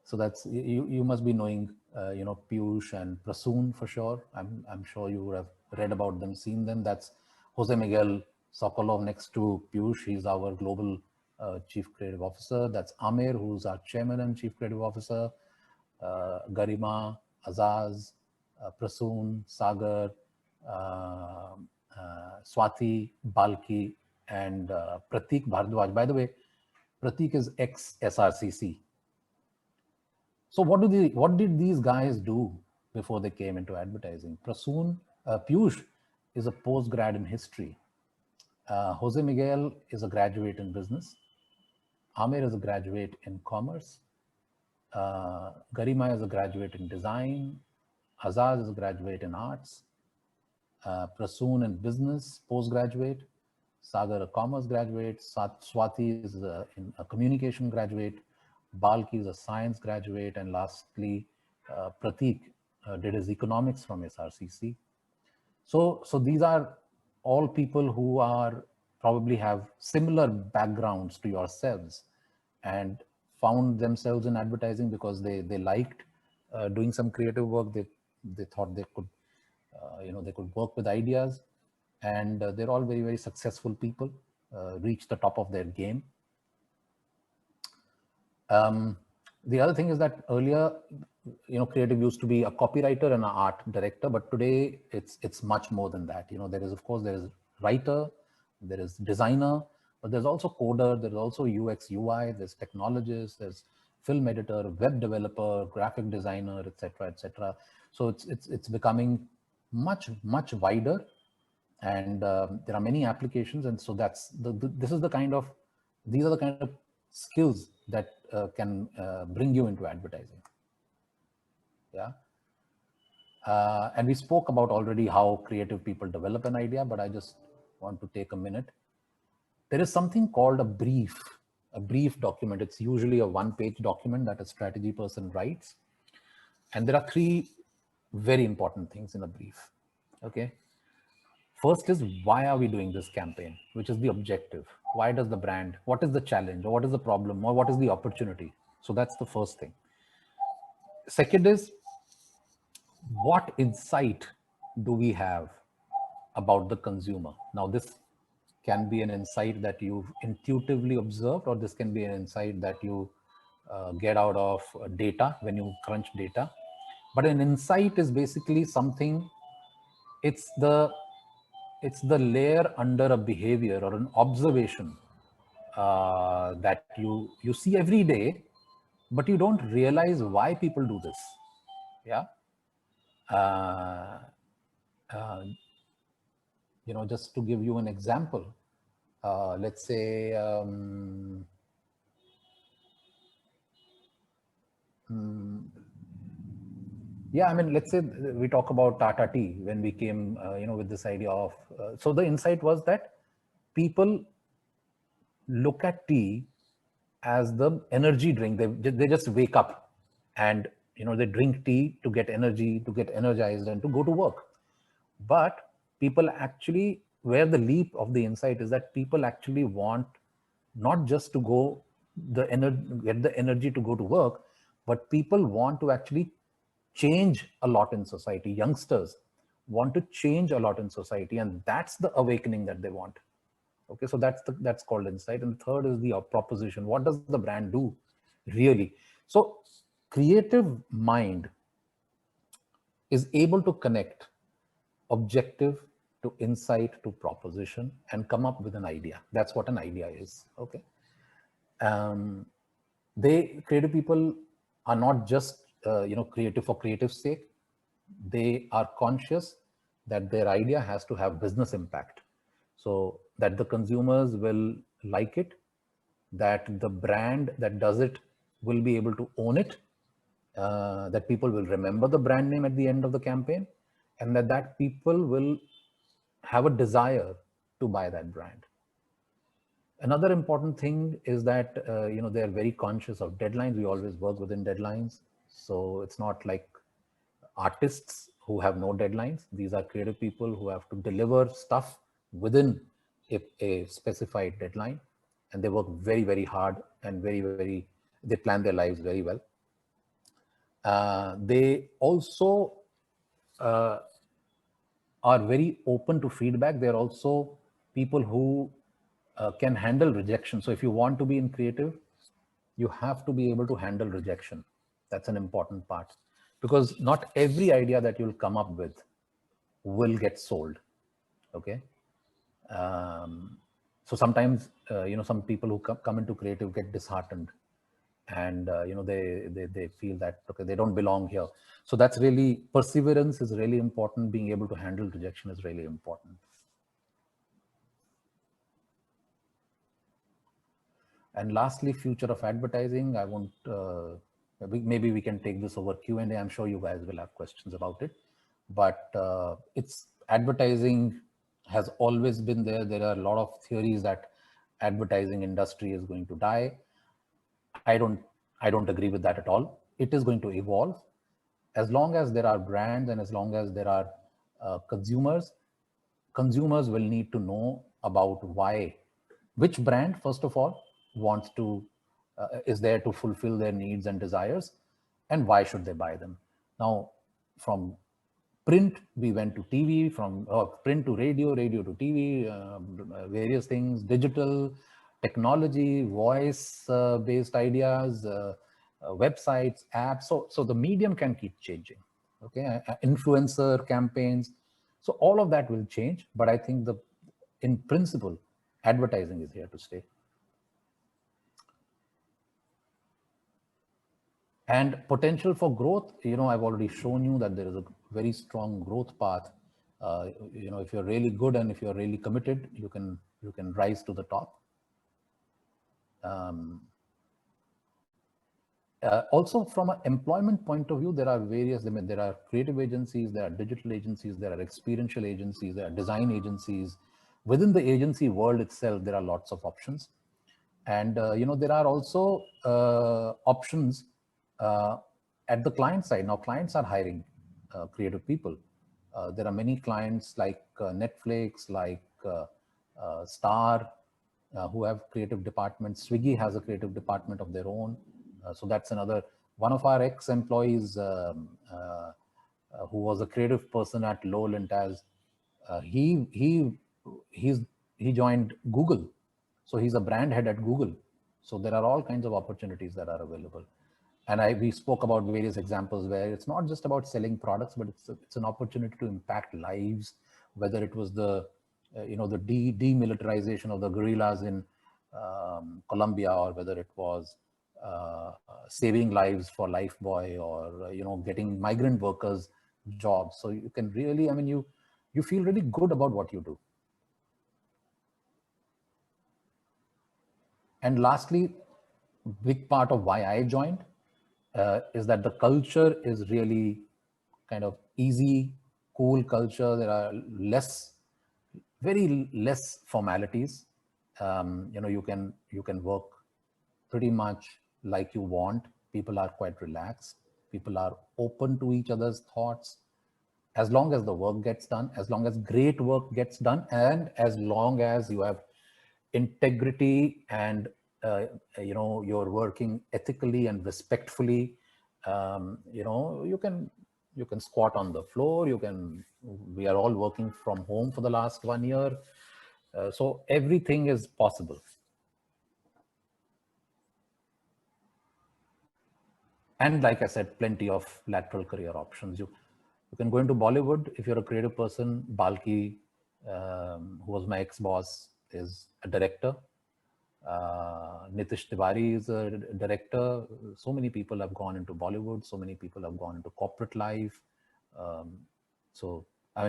So that's, you must be knowing, Piyush and Prasoon for sure. I'm sure you would have read about them, seen them. That's Jose Miguel Sokolov next to Piyush. He's our global chief creative officer. That's Amir, who's our chairman and chief creative officer. Garima, Azaz, Prasoon, Sagar, Swati, Balki, and Pratik Bhardwaj. By the way, Pratik is ex-SRCC. So what did these guys do before they came into advertising? Piyush is a postgrad in history. Jose Miguel is a graduate in business. Amir is a graduate in commerce. Garima is a graduate in design. Azaz is a graduate in arts. Prasoon in business, postgraduate. Sagar, a commerce graduate. Swati is a communication graduate. Balki is a science graduate. And lastly, Pratik did his economics from SRCC. So these are all people who are probably have similar backgrounds to yourselves and found themselves in advertising because they liked doing some creative work. They thought they could, they could work with ideas. And they're all very, very successful people, reach the top of their game. The other thing is that earlier, creative used to be a copywriter and an art director, but today it's much more than that. There is writer, there is designer, but there's also coder, there's also UX, UI, there's technologist, there's film editor, web developer, graphic designer, etc., etc. So it's becoming much, much wider. And there are many applications, and so these are the kind of skills that can bring you into advertising. Yeah. And we spoke about already how creative people develop an idea, but I just want to take a minute. There is something called a brief document. It's usually a one-page document that a strategy person writes. And there are three very important things in a brief. Okay. First is, why are we doing this campaign? Which is the objective. Why does the brand, what is the challenge, or what is the problem, or what is the opportunity? So that's the first thing. Second is, what insight do we have about the consumer? Now, this can be an insight that you've intuitively observed, or this can be an insight that you get out of data when you crunch data. But an insight is basically something, it's the layer under a behavior or an observation that you see every day, but you don't realize why people do this. Yeah. Just to give you an example, let's say, let's say we talk about Tata Tea when we came, with this idea of, so the insight was that people look at tea as the energy drink. They just wake up and, they drink tea to get energy, to get energized and to go to work. But people actually, where the leap of the insight is that people actually want not just to get the energy to go to work, but people want to actually change a lot in society. Youngsters want to change a lot in society, and that's the awakening that they want. Okay, so that's called insight. And the third is the proposition. What does the brand do really? So creative mind is able to connect objective to insight to proposition and come up with an idea. That's what an idea is. Okay. Creative people are not just creative for creative's sake. They are conscious that their idea has to have business impact, so that the consumers will like it, that the brand that does it will be able to own it, that people will remember the brand name at the end of the campaign, and that people will have a desire to buy that brand. Another important thing is that they are very conscious of deadlines. We always work within deadlines, so it's not like artists who have no deadlines. These are creative people who have to deliver stuff within a specified deadline, and they work very, very hard and they plan their lives very well. They also are very open to feedback. They're also people who can handle rejection. So if you want to be in creative, you have to be able to handle rejection. That's an important part, because not every idea that you'll come up with will get sold. Okay. So sometimes, some people who come into creative get disheartened, and they feel that, okay, they don't belong here. So that's really, perseverance is really important. Being able to handle rejection is really important. And lastly, future of advertising. I won't, maybe we can take this over Q&A. I'm sure you guys will have questions about it, but advertising has always been there. There are a lot of theories that advertising industry is going to die. I don't agree with that at all. It is going to evolve. As long as there are brands and as long as there are consumers will need to know about which brand, first of all, wants to, is there to fulfill their needs and desires, and why should they buy them. Now, from print, we went to TV, from print to radio, radio to TV, various things, digital, technology, voice-based ideas, websites, apps. So the medium can keep changing. Okay, influencer campaigns. So all of that will change, but I think in principle, advertising is here to stay. And potential for growth, I've already shown you that there is a very strong growth path. If you're really good and if you're really committed, you can rise to the top. Also, from an employment point of view, there are various. There are creative agencies, there are digital agencies, there are experiential agencies, there are design agencies. Within the agency world itself, there are lots of options, and there are also options at the client side. Now, clients are hiring creative people. There are many clients like Netflix, like Star, who have creative departments. Swiggy has a creative department of their own. So that's another one of our ex-employees who was a creative person at Lowell and Taz. He joined Google, so he's a brand head at Google. So there are all kinds of opportunities that are available. And we spoke about various examples where it's not just about selling products, but it's an opportunity to impact lives, whether it was the demilitarization of the guerrillas in Colombia, or whether it was saving lives for Lifebuoy, or getting migrant workers jobs. So you can really, you feel really good about what you do. And lastly, big part of why I joined is that the culture is really kind of easy, cool culture. There are very less formalities. You can work pretty much like you want. People are quite relaxed. People are open to each other's thoughts. As long as the work gets done, as long as great work gets done, and as long as you have integrity and you're working ethically and respectfully, you can squat on the floor. We are all working from home for the last 1 year, so everything is possible. And like I said, plenty of lateral career options. You can go into Bollywood if you're a creative person. Balki, who was my ex-boss, is a director. Nitish Tiwari is a director. So many people have gone into Bollywood. So many people have gone into corporate life.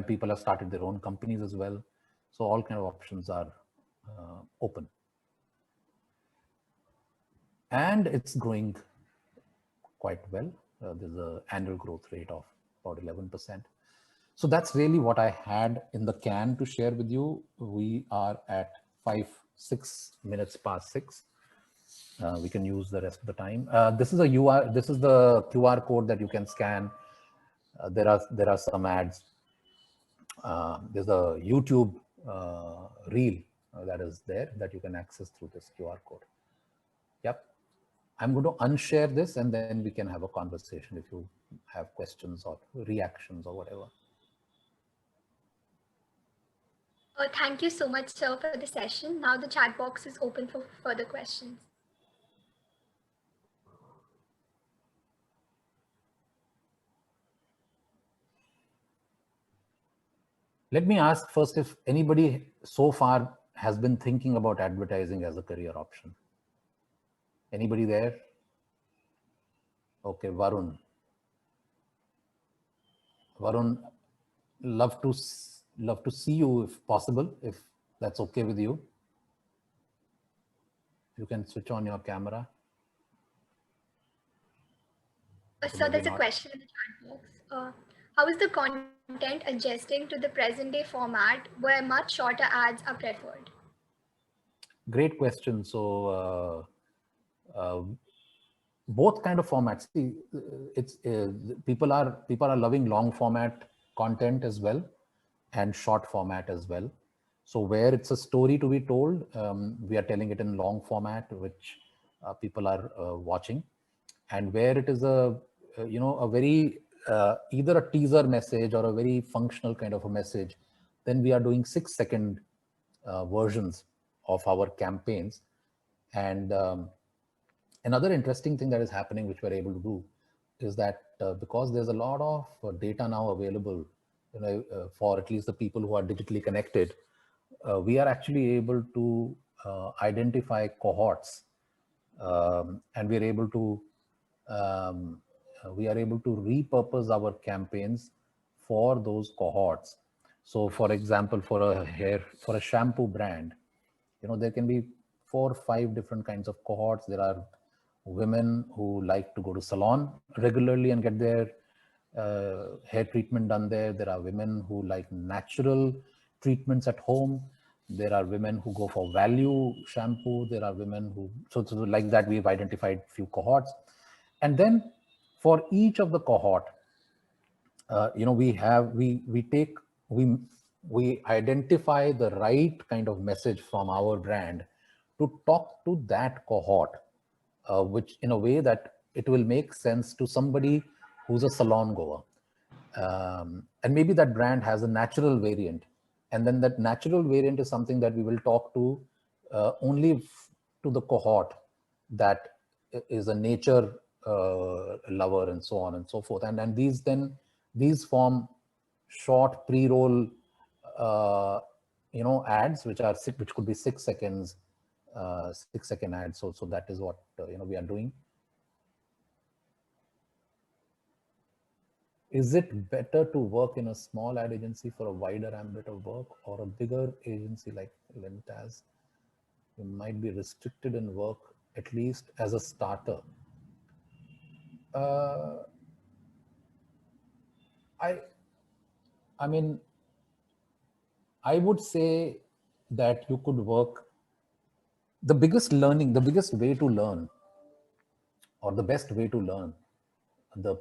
People have started their own companies as well. So all kind of options are open. And it's growing quite well. There's an annual growth rate of about 11%. So that's really what I had in the can to share with you. We are at 6 minutes past 6. We can use the rest of the time. This is the QR code that you can scan. There are some ads. There's a YouTube reel that is there that you can access through this QR code. Yep. I'm going to unshare this, and then we can have a conversation if you have questions or reactions or whatever. Thank you so much, sir, for the session. Now the chat box is open for further questions. Let me ask first if anybody so far has been thinking about advertising as a career option. Anybody there? Okay, Varun. Varun, love to see you if possible, if that's okay with you. You can switch on your camera. So there's a question in the chat box. How is the content adjusting to the present day format where much shorter ads are preferred? Great question. So both kind of formats. See, people are loving long format content as well, and short format as well. So where it's a story to be told, we are telling it in long format, which people are watching. And where it is a very either a teaser message or a very functional kind of a message, then we are doing 6-second versions of our campaigns. And another interesting thing that is happening, which we're able to do, is that because there's a lot of data now available, for at least the people who are digitally connected, we are actually able to identify cohorts, and we are able to repurpose our campaigns for those cohorts. So, for example, for a shampoo brand, there can be 4 or 5 different kinds of cohorts. There are women who like to go to salon regularly and get their hair treatment done there. There are women who like natural treatments at home. There are women who go for value shampoo. There are women who, so like that, we've identified few cohorts. And then for each of the cohort, we identify the right kind of message from our brand to talk to that cohort, which in a way that it will make sense to somebody who's a salon goer. And maybe that brand has a natural variant. And then that natural variant is something that we will talk to only to the cohort that is a nature lover and so on and so forth. And these form short pre-roll ads which could be 6 seconds, 6-second ads. So that is what we are doing. Is it better to work in a small ad agency for a wider ambit of work, or a bigger agency like Lintaz? You might be restricted in work, at least as a starter. I mean, I would say that you could work. The biggest way to learn, or the best way to learn the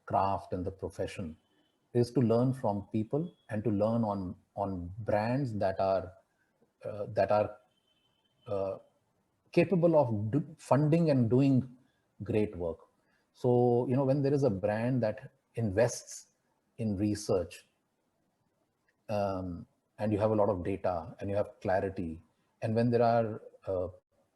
craft and the profession, is to learn from people and to learn on brands that are capable of funding and doing great work. So when there is a brand that invests in research, and you have a lot of data and you have clarity, and when there are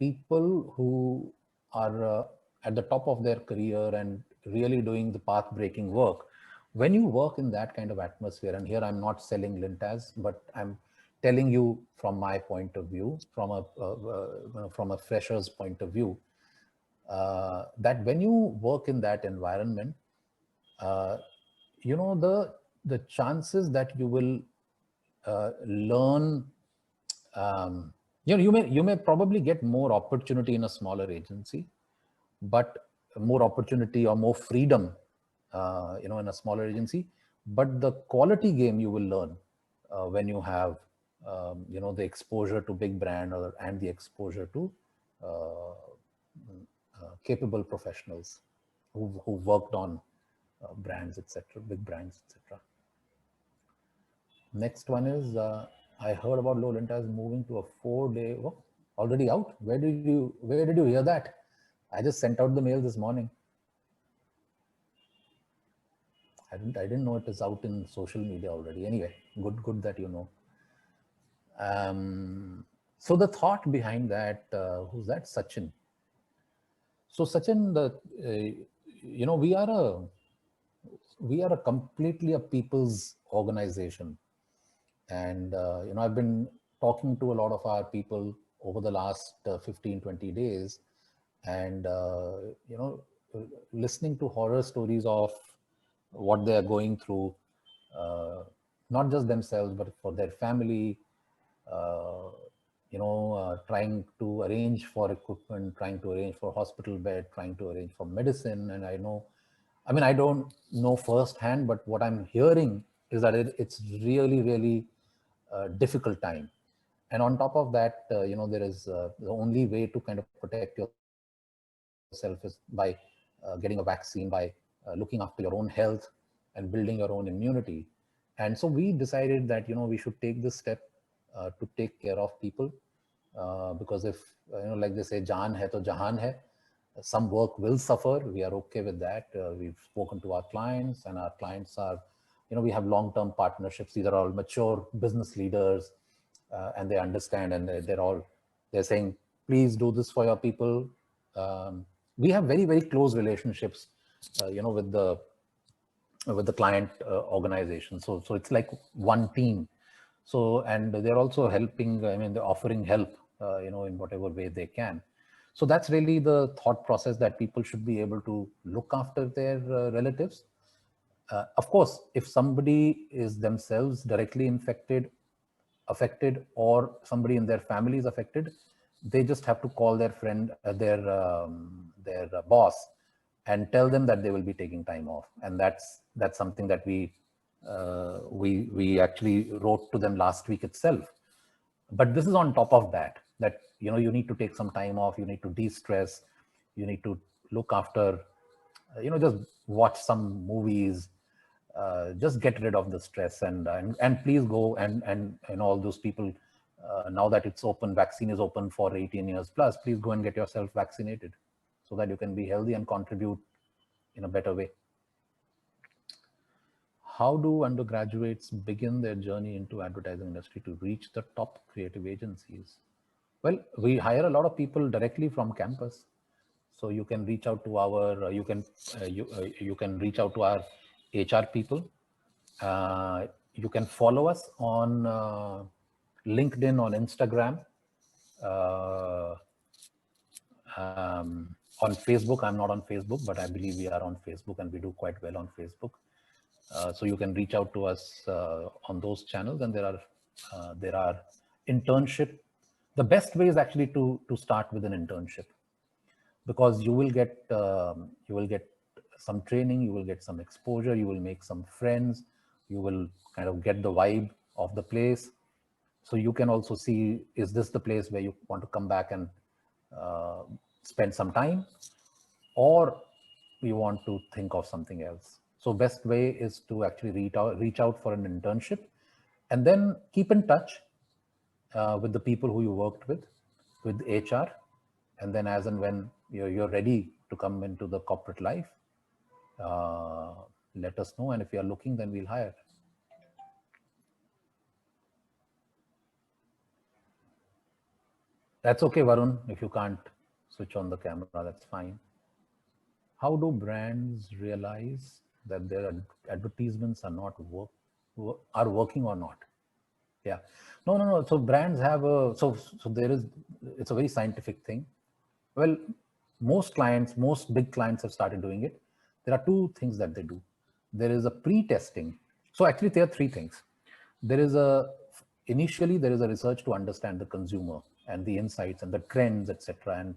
people who are at the top of their career and really doing the path-breaking work, when you work in that kind of atmosphere, and here I'm not selling Lintaz, but I'm telling you from my point of view, from a fresher's point of view, that when you work in that environment, the chances that you will learn, you may probably get more opportunity in a smaller agency, but more opportunity or more freedom, in a smaller agency. But the quality game you will learn when you have, the exposure to big brand and the exposure to capable professionals who worked on brands, etc., big brands, etc. Next one is, I heard about Lintaz moving to a 4-day, already out. Where did you hear that? I just sent out the mail this morning. I didn't know it is out in social media already. Anyway, good that you know. So the thought behind that, who's that? Sachin. So Sachin, we are a completely a people's organization. And, I've been talking to a lot of our people over the last 15, 20 days, and, listening to horror stories of what they are going through, not just themselves, but for their family, trying to arrange for equipment, trying to arrange for hospital bed, trying to arrange for medicine. And I don't know firsthand, but what I'm hearing is that it's really, really difficult time. And on top of that, there is the only way to kind of protect yourself is by getting a vaccine, by looking after your own health and building your own immunity. And so we decided that, we should take this step to take care of people, because if, like they say, jaan hai to jahan hai, some work will suffer. We are okay with that. We've spoken to our clients, and our clients are, we have long-term partnerships. These are all mature business leaders, and they understand, and they're saying, please do this for your people. We have very, very close relationships, with the client organization. So it's like one team. So, and they're also helping, they're offering help, in whatever way they can. So that's really the thought process, that people should be able to look after their relatives. Of course, if somebody is themselves directly affected, or somebody in their family is affected, they just have to call their friend, their boss, and tell them that they will be taking time off. And that's something that we actually wrote to them last week itself. But this is on top of that, you need to take some time off, you need to de-stress, you need to look after, just watch some movies, just get rid of the stress, and please go and all those people, now that it's open, vaccine is open for 18 years plus, please go and get yourself vaccinated so that you can be healthy and contribute in a better way. How do undergraduates begin their journey into advertising industry to reach the top creative agencies? Well, we hire a lot of people directly from campus. So you can reach out to our, you can reach out to our HR people. You can follow us on LinkedIn, on Instagram, on Facebook. I'm not on Facebook, but I believe we are on Facebook and we do quite well on Facebook. So you can reach out to us on those channels, and there are internship. The best way is actually to start with an internship, because you will get some training, you will get some exposure, you will make some friends, you will kind of get the vibe of the place. So you can also see, is this the place where you want to come back and spend some time, or you want to think of something else. So best way is to actually reach out for an internship, and then keep in touch with the people who you worked with HR. And then as and when you're ready to come into the corporate life, let us know. And if you are looking, then we'll hire. That's okay, Varun. If you can't switch on the camera, that's fine. How do brands realize that their advertisements are not working or not? Yeah, no. So brands have so there is, it's a very scientific thing. Well, most big clients have started doing it. There are two things that they do. There is a pre-testing. So actually there are three things. Initially there is a research to understand the consumer and the insights and the trends, etc. And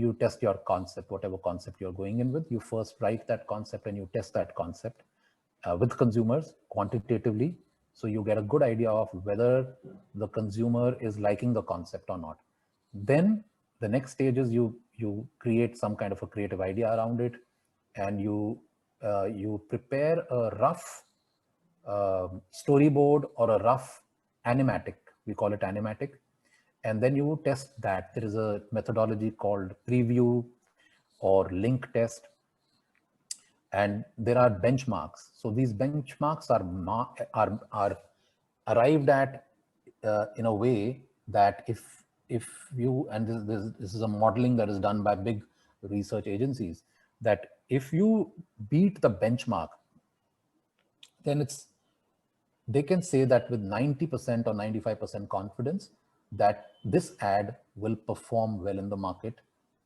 you test your concept, whatever concept you're going in with. You first write that concept and you test that concept with consumers quantitatively. So you get a good idea of whether the consumer is liking the concept or not. Then the next stage is you create some kind of a creative idea around it, and you prepare a rough storyboard or a rough animatic. We call it animatic. And then you test that. There is a methodology called preview or link test. And there are benchmarks. So these benchmarks are arrived at in a way that if you, and this is a modeling that is done by big research agencies, that if you beat the benchmark, then they can say that with 90% or 95% confidence that this ad will perform well in the market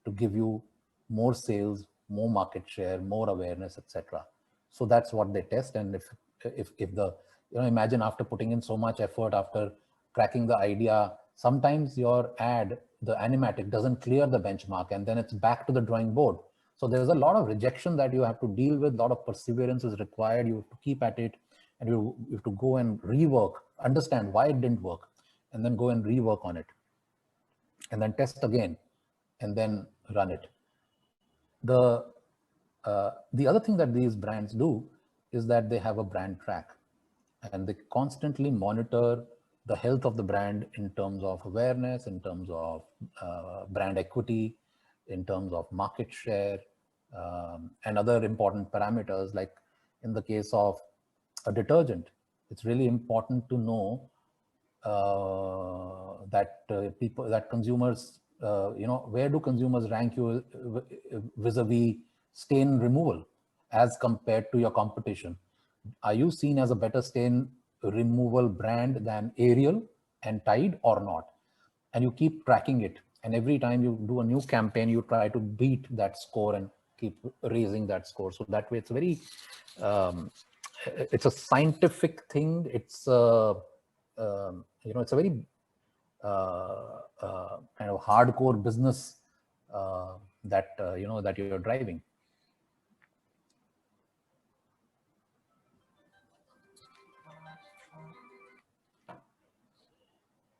to give you more sales, more market share, more awareness, etc. So that's what they test. And if the, imagine after putting in so much effort, after cracking the idea, sometimes your ad, the animatic, doesn't clear the benchmark, and then it's back to the drawing board. So there's a lot of rejection that you have to deal with. A lot of perseverance is required. You have to keep at it, and you have to go and rework, understand why it didn't work, and then go and rework on it, and then test again, and then run it. The other thing that these brands do is that they have a brand track, and they constantly monitor the health of the brand in terms of awareness, in terms of brand equity, in terms of market share, and other important parameters. Like in the case of a detergent, it's really important to know that consumers, where do consumers rank you vis-a-vis stain removal as compared to your competition? Are you seen as a better stain removal brand than Ariel and Tide or not? And you keep tracking it. And every time you do a new campaign, you try to beat that score and keep raising that score. So that way it's very, it's a scientific thing. It's it's a very kind of hardcore business that you're driving.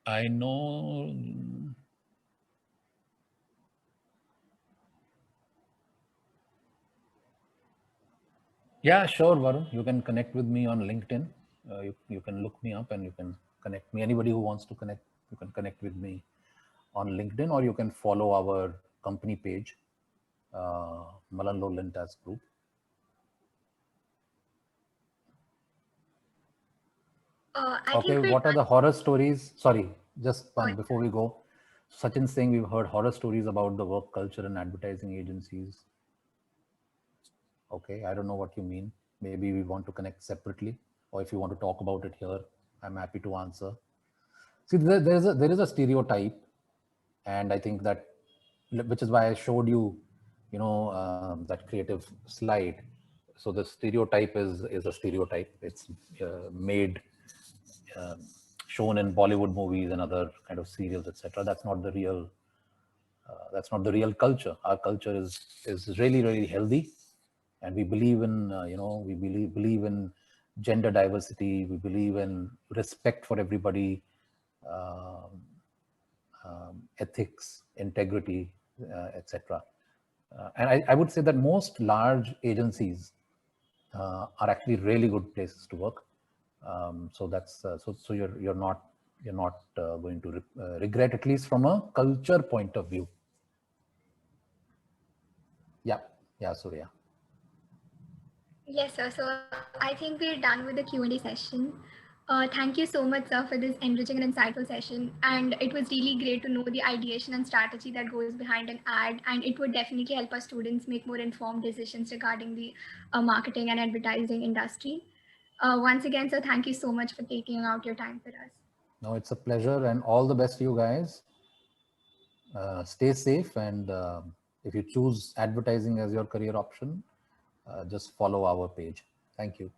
I know. Yeah, sure, Varun. You can connect with me on LinkedIn. You can look me up and you can connect me. Anybody who wants to connect, you can connect with me on LinkedIn, or you can follow our company page, Malallo Lintas Group. Okay, what are the horror stories? Sorry, just one before we go. Sachin saying we've heard horror stories about the work culture in advertising agencies. Okay, I don't know what you mean. Maybe we want to connect separately, or if you want to talk about it here, I'm happy to answer. See, there is a stereotype, and I think that, which is why I showed you, that creative slide. So the stereotype is a stereotype. It's made, shown in Bollywood movies and other kind of serials, etc. That's not the real. That's not the real culture. Our culture is really, really healthy, and we believe in we believe in gender diversity. We believe in respect for everybody, ethics, integrity, etc. And I would say that most large agencies are actually really good places to work. So that's so you're not going to regret, at least from a culture point of view. Yeah, Surya. Yes, sir. So I think we're done with the Q&A session. Thank you so much, sir, for this enriching and insightful session. And it was really great to know the ideation and strategy that goes behind an ad. And it would definitely help our students make more informed decisions regarding the marketing and advertising industry. Once again, sir, thank you so much for taking out your time for us. No, it's a pleasure, and all the best to you guys. Stay safe, and if you choose advertising as your career option, just follow our page. Thank you.